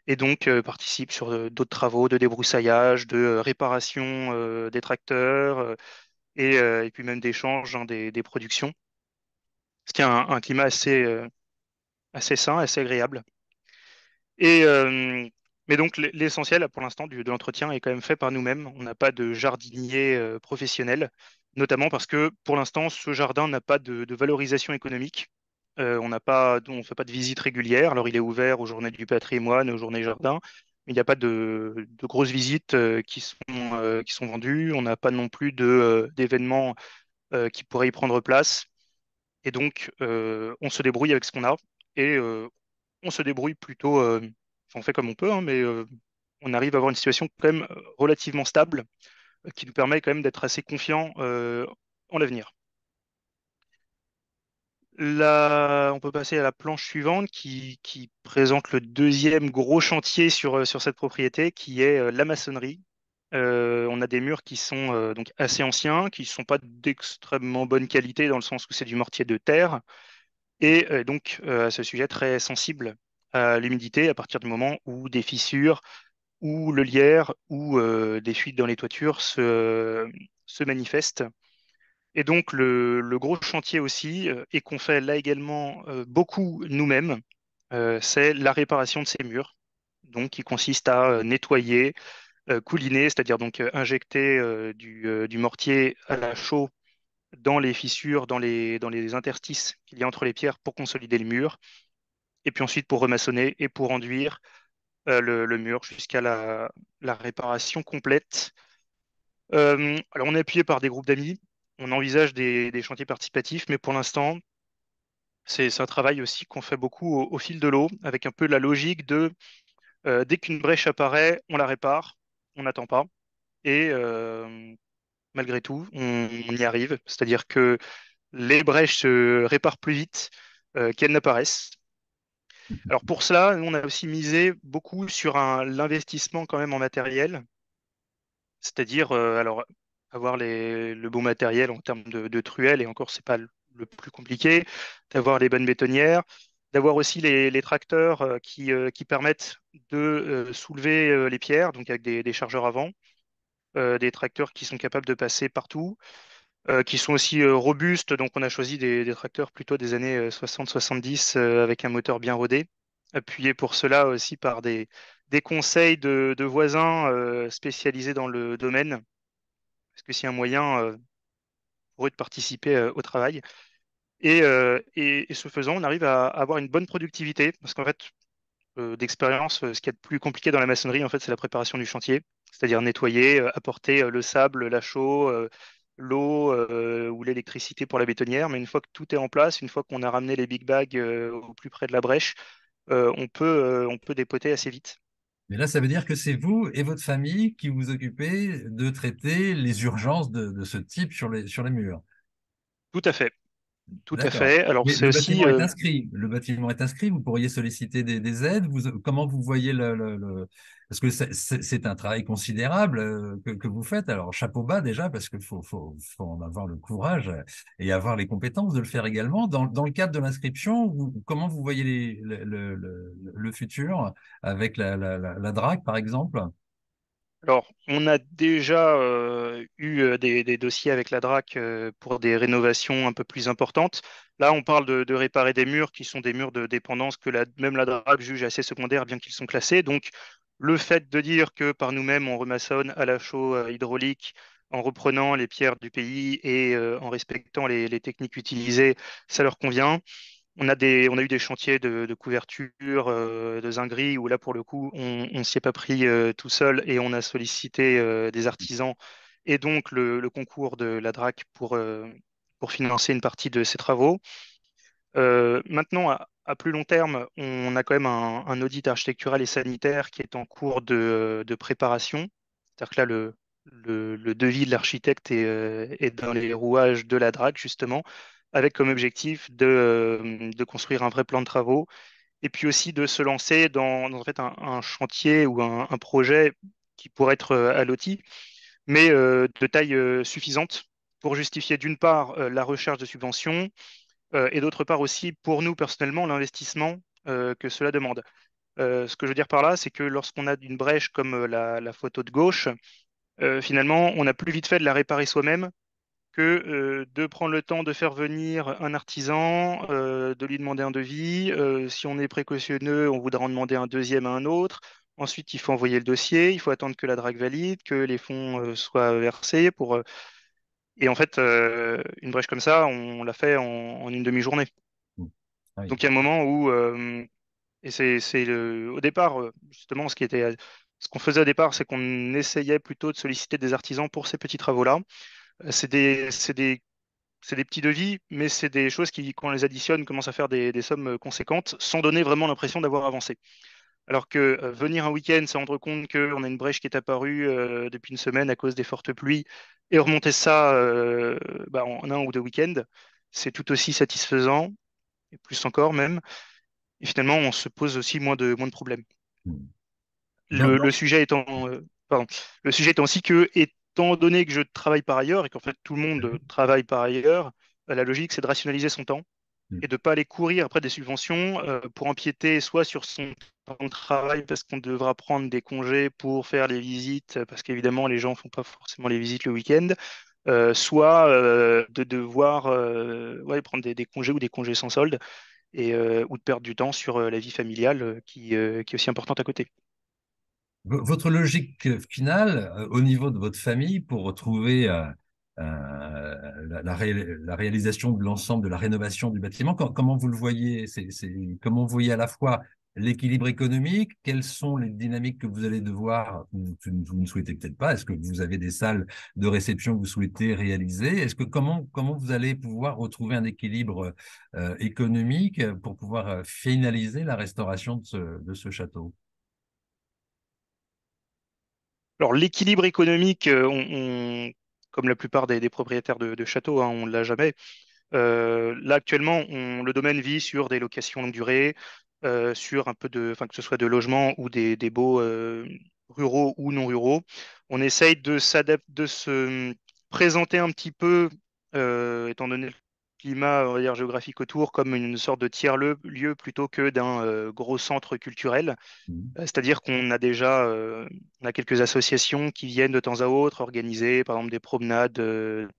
et donc participe sur d'autres travaux de débroussaillage, de réparation des tracteurs et puis même d'échange hein, des productions, ce qui est un climat assez sain, assez agréable. Et, mais donc l'essentiel pour l'instant de l'entretien est quand même fait par nous-mêmes. On n'a pas de jardinier professionnel, notamment parce que pour l'instant, ce jardin n'a pas de valorisation économique. On ne fait pas de visite régulière. Alors, il est ouvert aux journées du patrimoine, aux journées jardin, mais il n'y a pas de grosses visites qui sont vendues. On n'a pas non plus d'événements qui pourraient y prendre place. Et donc, on se débrouille avec ce qu'on a et on se débrouille plutôt. Enfin, on fait comme on peut, hein, mais on arrive à avoir une situation quand même relativement stable qui nous permet quand même d'être assez confiant en l'avenir. Là, on peut passer à la planche suivante qui présente le deuxième gros chantier sur cette propriété, qui est la maçonnerie. On a des murs qui sont donc assez anciens, qui ne sont pas d'extrêmement bonne qualité dans le sens où c'est du mortier de terre, et donc à ce sujet très sensible à l'humidité à partir du moment où des fissures, ou le lierre, ou des fuites dans les toitures se manifestent. Et donc le gros chantier aussi, et qu'on fait là également beaucoup nous-mêmes. c'est la réparation de ces murs, donc qui consiste à nettoyer, couliner, c'est-à-dire donc injecter du mortier à la chaux dans les fissures, dans les interstices qu'il y a entre les pierres pour consolider le mur, et puis ensuite pour remaçonner et pour enduire le mur jusqu'à la réparation complète. Alors on est appuyé par des groupes d'amis, on envisage des chantiers participatifs, mais pour l'instant, c'est un travail aussi qu'on fait beaucoup au fil de l'eau, avec un peu la logique de dès qu'une brèche apparaît, on la répare, on n'attend pas. Et malgré tout, on y arrive. C'est-à-dire que les brèches se réparent plus vite qu'elles n'apparaissent. Alors pour cela, nous, on a aussi misé beaucoup sur l'investissement quand même en matériel, c'est-à-dire alors avoir le bon matériel en termes de truelle, et encore, c'est pas le plus compliqué, d'avoir les bonnes bétonnières, d'avoir aussi les tracteurs qui permettent de soulever les pierres, donc avec des chargeurs avant, des tracteurs qui sont capables de passer partout, qui sont aussi robustes. Donc, on a choisi des tracteurs plutôt des années 60-70 avec un moteur bien rodé, appuyé pour cela aussi par des conseils de voisins spécialisés dans le domaine, parce que c'est un moyen pour eux de participer au travail. Et ce faisant, on arrive à avoir une bonne productivité, parce qu'en fait, d'expérience, ce qui est le plus compliqué dans la maçonnerie, en fait, c'est la préparation du chantier, c'est-à-dire nettoyer, apporter le sable, la chaux, l'eau ou l'électricité pour la bétonnière. Mais une fois que tout est en place, une fois qu'on a ramené les big bags au plus près de la brèche, on peut dépoter assez vite. Mais là, ça veut dire que c'est vous et votre famille qui vous occupez de traiter les urgences de ce type sur les murs. Tout à fait, tout à D'accord. fait. Alors Mais c'est le aussi, bâtiment est inscrit. Le bâtiment est inscrit. Vous pourriez solliciter des aides. Comment vous voyez Parce que c'est un travail considérable que vous faites. Alors, chapeau bas déjà, parce qu'il faut en avoir le courage et avoir les compétences de le faire également. Dans le cadre de l'inscription, comment vous voyez le futur avec la DRAC, par exemple? alors on a déjà eu des dossiers avec la DRAC pour des rénovations un peu plus importantes. Là, on parle de réparer des murs qui sont des murs de dépendance que même la DRAC juge assez secondaires, bien qu'ils sont classés. Donc, le fait de dire que par nous-mêmes, on remaçonne à la chaux hydraulique en reprenant les pierres du pays et en respectant les techniques utilisées, ça leur convient. On a eu des chantiers de couverture, de zinguerie, où là, pour le coup, on s'y est pas pris tout seul et on a sollicité des artisans et donc le concours de la DRAC pour financer une partie de ces travaux. Maintenant, à plus long terme, on a quand même un audit architectural et sanitaire qui est en cours de préparation. C'est-à-dire que là, le devis de l'architecte est dans les rouages de la DRAC, justement, avec comme objectif de construire un vrai plan de travaux et puis aussi de se lancer dans en fait, un chantier ou un projet qui pourrait être à l'OTI, mais de taille suffisante pour justifier d'une part la recherche de subventions et d'autre part aussi pour nous personnellement l'investissement que cela demande. Ce que je veux dire par là, c'est que lorsqu'on a une brèche comme la photo de gauche, finalement, on a plus vite fait de la réparer soi-même que de prendre le temps de faire venir un artisan, de lui demander un devis. Si on est précautionneux, on voudra en demander un deuxième à un autre. Ensuite, il faut envoyer le dossier, il faut attendre que la DRAC valide, que les fonds soient versés Et en fait, une brèche comme ça, on l'a fait en une demi-journée. Ah oui. Donc il y a un moment où, et au départ, justement, ce qu'on faisait au départ, c'est qu'on essayait plutôt de solliciter des artisans pour ces petits travaux-là. C'est des petits devis, mais c'est des choses qui, quand on les additionne, commencent à faire des sommes conséquentes, sans donner vraiment l'impression d'avoir avancé. Alors que venir un week-end, se rendre compte qu'on a une brèche qui est apparue depuis une semaine à cause des fortes pluies, et remonter ça en un ou deux week-ends, c'est tout aussi satisfaisant, et plus encore même. Et finalement, on se pose aussi moins de problèmes. Dans, Le dans- sujet étant, pardon, le sujet étant aussi que, étant donné que je travaille par ailleurs et qu'en fait tout le monde travaille par ailleurs, la logique c'est de rationaliser son temps et de ne pas aller courir après des subventions pour empiéter soit sur son temps de travail parce qu'on devra prendre des congés pour faire les visites, parce qu'évidemment les gens ne font pas forcément les visites le week-end, soit de devoir ouais, prendre des congés ou des congés sans solde. ou de perdre du temps sur la vie familiale qui est aussi importante à côté. Votre logique finale au niveau de votre famille pour retrouver la réalisation de l'ensemble de la rénovation du bâtiment, comment vous le voyez? Comment vous voyez à la fois l'équilibre économique, quelles sont les dynamiques que vous allez devoir, vous ne souhaitez peut-être pas, est-ce que vous avez des salles de réception que vous souhaitez réaliser? Comment vous allez pouvoir retrouver un équilibre économique pour pouvoir finaliser la restauration de ce château? Alors l'équilibre économique, comme la plupart des propriétaires de châteaux, hein, on ne l'a jamais. Là actuellement, le domaine vit sur des locations longue durée, sur un peu enfin que ce soit de logements ou des baux ruraux ou non ruraux. On essaye de se présenter un petit peu, étant donné le climat, on va dire, géographique autour, comme une sorte de tiers-lieu plutôt que d'un gros centre culturel. C'est-à-dire qu'on a déjà on a quelques associations qui viennent de temps à autre organiser, par exemple, des promenades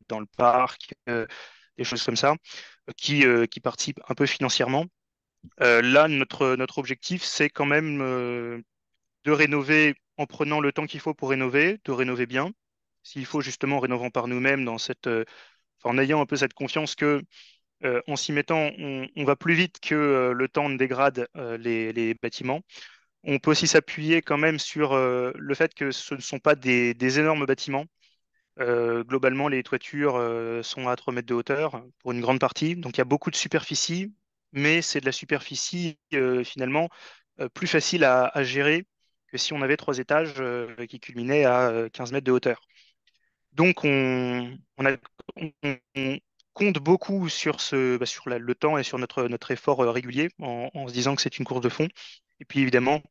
dans le parc, des choses comme ça, qui participent un peu financièrement. Là, notre objectif, c'est quand même de rénover en prenant le temps qu'il faut pour rénover, de rénover bien. S'il faut, justement, en rénovant par nous-mêmes en ayant un peu cette confiance que en s'y mettant, on va plus vite que le temps ne dégrade les bâtiments. On peut aussi s'appuyer quand même sur le fait que ce ne sont pas des énormes bâtiments. Globalement, les toitures sont à 3 mètres de hauteur pour une grande partie. Donc il y a beaucoup de superficie, mais c'est de la superficie finalement plus facile à gérer que si on avait 3 étages qui culminaient à 15 mètres de hauteur. Donc on compte beaucoup sur le temps et sur notre effort régulier en se disant que c'est une course de fond. Et puis évidemment,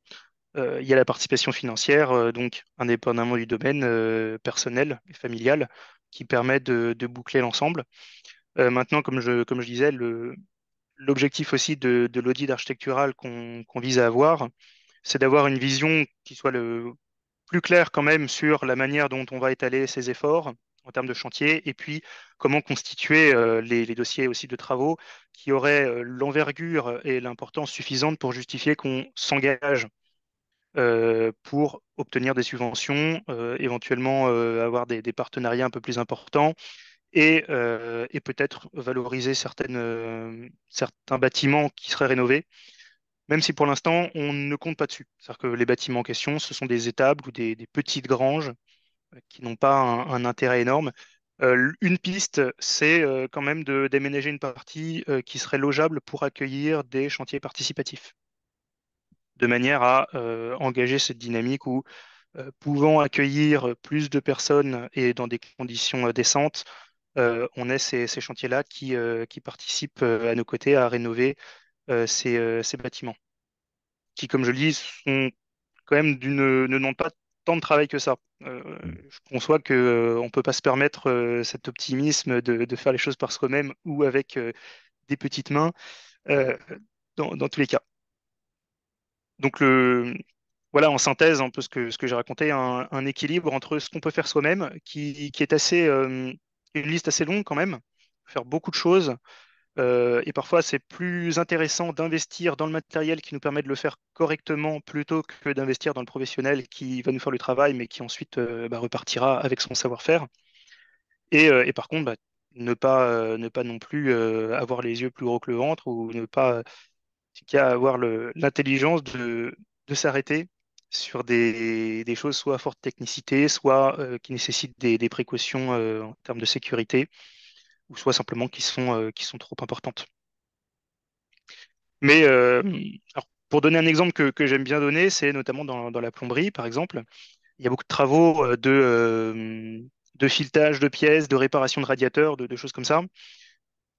il y a la participation financière, donc indépendamment du domaine personnel et familial, qui permet de boucler l'ensemble. Maintenant, comme je disais, l'objectif aussi de l'audit architectural qu'on vise à avoir, c'est d'avoir une vision qui soit le plus claire quand même sur la manière dont on va étaler ses efforts en termes de chantier, et puis comment constituer les dossiers aussi de travaux qui auraient l'envergure et l'importance suffisante pour justifier qu'on s'engage pour obtenir des subventions, éventuellement avoir des partenariats un peu plus importants et peut-être valoriser certains bâtiments qui seraient rénovés, même si pour l'instant on ne compte pas dessus. C'est-à-dire que les bâtiments en question, ce sont des étables ou des petites granges qui n'ont pas un intérêt énorme. Une piste, c'est quand même de déménager une partie qui serait logeable pour accueillir des chantiers participatifs, de manière à engager cette dynamique où pouvant accueillir plus de personnes et dans des conditions décentes, on ait ces chantiers-là qui participent à nos côtés à rénover ces bâtiments, qui, comme je le dis, sont quand même ne demandent pas tant de travail que ça. Je conçois qu'on ne peut pas se permettre cet optimisme de faire les choses par soi-même ou avec des petites mains euh, dans tous les cas. Donc, voilà, en synthèse, un peu ce que j'ai raconté, un équilibre entre ce qu'on peut faire soi-même, qui est une liste assez longue quand même, faire beaucoup de choses. Et parfois, c'est plus intéressant d'investir dans le matériel qui nous permet de le faire correctement plutôt que d'investir dans le professionnel qui va nous faire le travail, mais qui ensuite repartira avec son savoir-faire. Et par contre, ne pas non plus avoir les yeux plus gros que le ventre ou ne pas c'est qu'il y a à avoir l'intelligence de s'arrêter sur des choses soit à forte technicité, soit qui nécessitent des précautions en termes de sécurité, ou soit simplement qui sont trop importantes. Mais alors, pour donner un exemple que j'aime bien donner, c'est notamment dans la plomberie, par exemple. Il y a beaucoup de travaux de filetage de pièces, de réparation de radiateurs, de choses comme ça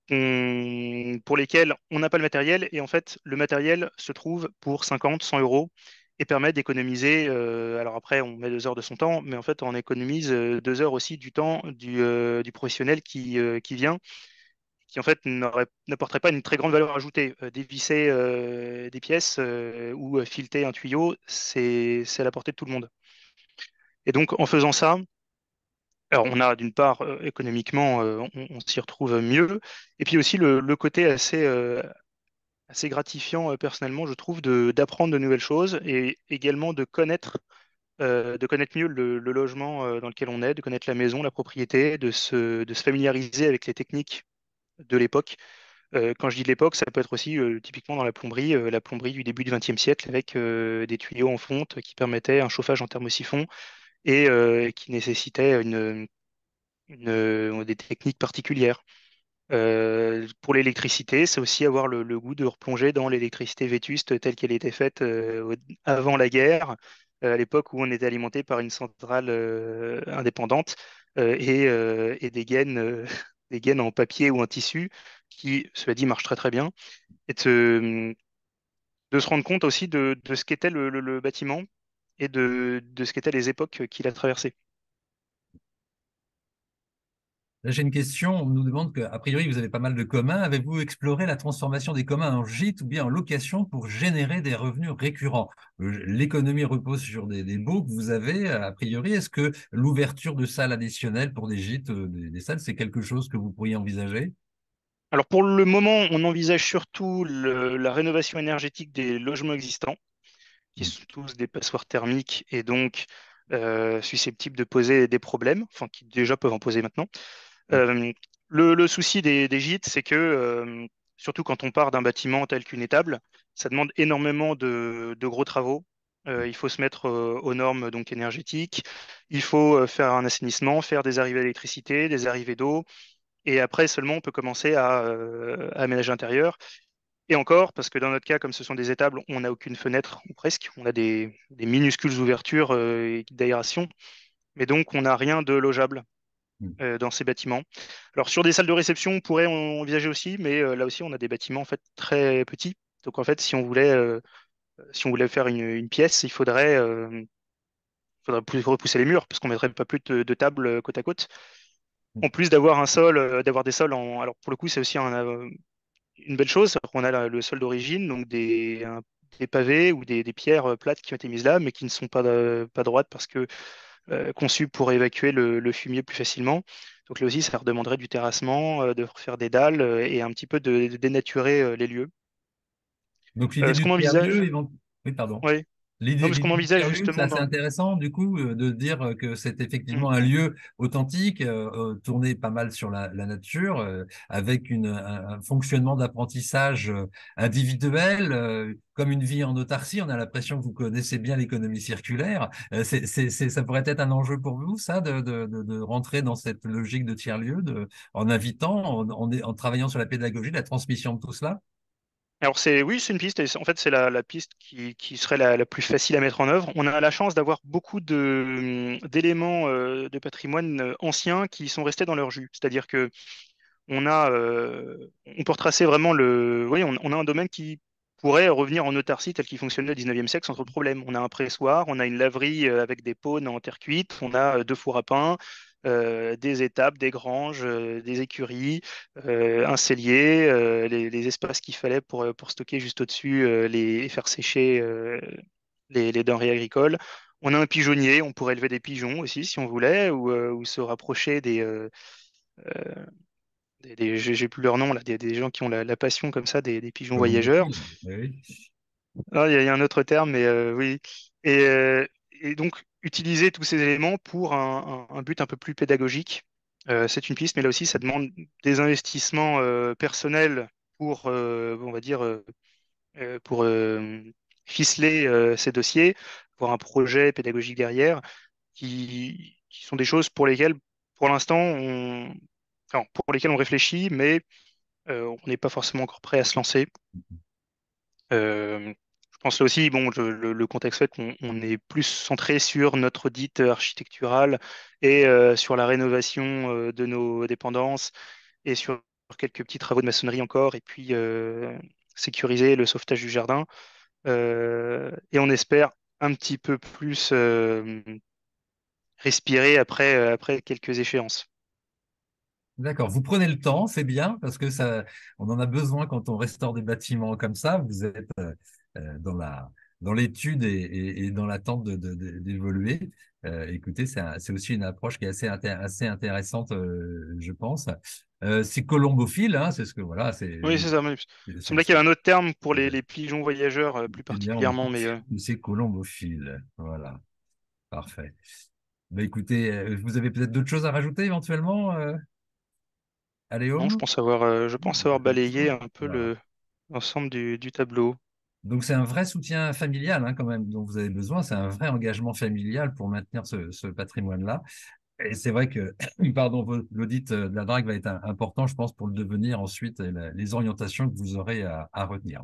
pour lesquels on n'a pas le matériel et en fait le matériel se trouve pour 50, 100 euros et permet d'économiser, alors après on met 2 heures de son temps, mais en fait on économise 2 heures aussi du temps du professionnel qui vient, qui en fait n'apporterait pas une très grande valeur ajoutée. Dévisser des pièces ou fileter un tuyau, c'est à la portée de tout le monde. Et donc en faisant ça, alors, on a d'une part, économiquement, on s'y retrouve mieux. Et puis aussi le côté assez gratifiant personnellement, je trouve, d'apprendre de nouvelles choses et également de connaître mieux le logement dans lequel on est, de connaître la maison, la propriété, de se familiariser avec les techniques de l'époque. Quand je dis de l'époque, ça peut être aussi typiquement dans la plomberie du début du XXe siècle avec des tuyaux en fonte qui permettaient un chauffage en thermosiphon et qui nécessitaient des techniques particulières. Pour l'électricité, c'est aussi avoir le goût de replonger dans l'électricité vétuste telle qu'elle était faite avant la guerre, à l'époque où on était alimenté par une centrale indépendante et des gaines, des gaines en papier ou en tissu qui, cela dit, marchent très très bien. Et de se rendre compte aussi de ce qu'était le bâtiment et de ce qu'étaient les époques qu'il a traversées. Là, j'ai une question. On nous demande qu'a priori, vous avez pas mal de communs. Avez-vous exploré la transformation des communs en gîtes ou bien en location pour générer des revenus récurrents? L'économie repose sur des baux que vous avez, a priori. Est-ce que l'ouverture de salles additionnelles pour des gîtes, des salles, c'est quelque chose que vous pourriez envisager? Alors pour le moment, on envisage surtout la rénovation énergétique des logements existants, qui Hmm. sont tous des passoires thermiques et donc susceptibles de poser des problèmes, enfin qui déjà peuvent en poser maintenant. Euh, le souci des gîtes, c'est que surtout quand on part d'un bâtiment tel qu'une étable, ça demande énormément de gros travaux. Il faut se mettre aux normes donc énergétiques, il faut faire un assainissement, faire des arrivées d'électricité, des arrivées d'eau, et après seulement on peut commencer à aménager l'intérieur. Et encore, parce que dans notre cas, comme ce sont des étables, on n'a aucune fenêtre, ou presque, on a des minuscules ouvertures d'aération, mais donc on n'a rien de logeable Hmm. dans ces bâtiments. Alors sur des salles de réception, on pourrait en envisager aussi, mais là aussi on a des bâtiments en fait très petits. Donc en fait, si on voulait faire une pièce, faudrait repousser les murs, parce qu'on mettrait pas plus de tables côte à côte. En plus d'avoir un sol, d'avoir des sols en. Alors pour le coup, c'est aussi une belle chose. On a le sol d'origine, donc des pavés ou des pierres plates qui ont été mises là, mais qui ne sont pas droites parce que conçues pour évacuer le fumier plus facilement. Donc là aussi, ça redemanderait du terrassement, de refaire des dalles et un petit peu de dénaturer les lieux. Donc l'idée Ce du qu'on envisage, tiers-lieu, oui, pardon. oui, non, mais ce L'idée qu'on du envisage tiers-lieu, c'est justement assez dans. intéressant, du coup, de dire que c'est Mm. effectivement un lieu authentique, tourné pas mal sur la nature, avec un fonctionnement d'apprentissage individuel, comme une vie en autarcie. On a l'impression que vous connaissez bien l'économie circulaire. Ça pourrait être un enjeu pour vous, ça, de rentrer dans cette logique de tiers-lieu, en invitant, en travaillant sur la pédagogie, la transmission de tout cela? Alors oui, c'est une piste. Et en fait, c'est la piste qui serait la plus facile à mettre en œuvre. On a la chance d'avoir beaucoup d'éléments de patrimoine anciens qui sont restés dans leur jus. C'est-à-dire que on peut retracer vraiment oui, on a un domaine qui pourrait revenir en autarcie tel qu'il fonctionnait au 19e siècle sans trop de problème. On a un pressoir, on a une laverie avec des pônes en terre cuite, on a deux fours à pain, des étables, des granges, des écuries, un cellier, les espaces qu'il fallait pour stocker juste au-dessus et faire sécher les denrées agricoles. On a un pigeonnier, on pourrait élever des pigeons aussi si on voulait, ou se rapprocher j'ai plus leur nom là, des gens qui ont la passion comme ça, des pigeons voyageurs. Communauté, oui. Ah, il y a un autre terme, mais oui. Et donc, utiliser tous ces éléments pour un but un peu plus pédagogique, c'est une piste, mais là aussi, ça demande des investissements personnels pour, on va dire, pour ficeler ces dossiers, pour un projet pédagogique derrière, qui sont des choses pour lesquelles, pour l'instant, enfin, pour lesquelles on réfléchit, mais on n'est pas forcément encore prêt à se lancer. Je pense là aussi, bon, le contexte fait qu'on est plus centré sur notre dite architecturale et sur la rénovation de nos dépendances et sur quelques petits travaux de maçonnerie encore, et puis sécuriser le sauvetage du jardin. Et on espère un petit peu plus respirer après quelques échéances. D'accord, vous prenez le temps, c'est bien, parce que ça, on en a besoin quand on restaure des bâtiments comme ça. Vous êtes dans dans l'étude et dans l'attente d'évoluer. Écoutez, c'est aussi une approche qui est assez intéressante, je pense. C'est colombophile, hein, c'est ce que voilà, Oui, c'est ça. Il me c'est semblait qu'il y avait un autre terme pour les pigeons voyageurs plus c'est bien, on particulièrement, pense mais que c'est colombophile. Voilà, parfait. Bah, écoutez, vous avez peut-être d'autres choses à rajouter éventuellement, non, Aléum? je pense avoir balayé un peu Voilà. l'ensemble du tableau. Donc, c'est un vrai soutien familial, hein, quand même, dont vous avez besoin. C'est un vrai engagement familial pour maintenir ce patrimoine-là. Et c'est vrai que, pardon, l'audit de la drague va être important, je pense, pour le devenir ensuite et les orientations que vous aurez à retenir.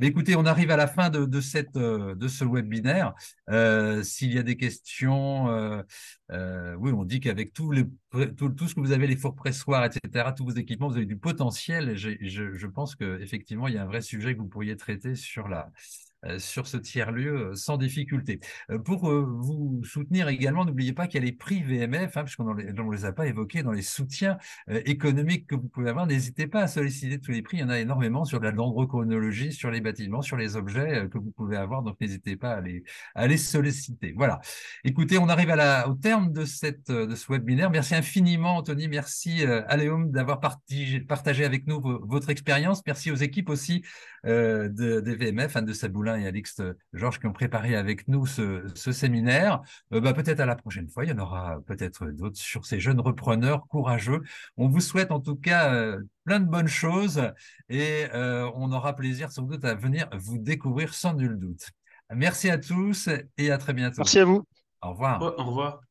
Mais écoutez, on arrive à la fin de ce webinaire. S'il y a des questions, oui, on dit qu'avec tout ce que vous avez, les fours pressoirs, etc., tous vos équipements, vous avez du potentiel. Et je pense qu'effectivement, il y a un vrai sujet que vous pourriez traiter sur ce tiers-lieu sans difficulté. Pour vous soutenir également, n'oubliez pas qu'il y a les prix VMF, hein, puisqu'on ne les a pas évoqués dans les soutiens économiques que vous pouvez avoir. N'hésitez pas à solliciter tous les prix. Il y en a énormément sur la dendrochronologie, sur les bâtiments, sur les objets que vous pouvez avoir. Donc, n'hésitez pas à les solliciter. Voilà. Écoutez, on arrive au terme de ce webinaire. Merci infiniment, Anthony. Merci, Aléum, d'avoir partagé avec nous votre expérience. Merci aux équipes aussi des VMF, Anne de Saboulin et Alix Georges, qui ont préparé avec nous ce séminaire. Peut-être à la prochaine fois, il y en aura peut-être d'autres sur ces jeunes repreneurs courageux. On vous souhaite en tout cas plein de bonnes choses et on aura plaisir sans doute à venir vous découvrir sans nul doute. Merci à tous et à très bientôt. Merci à vous. Au revoir. Ouais, au revoir.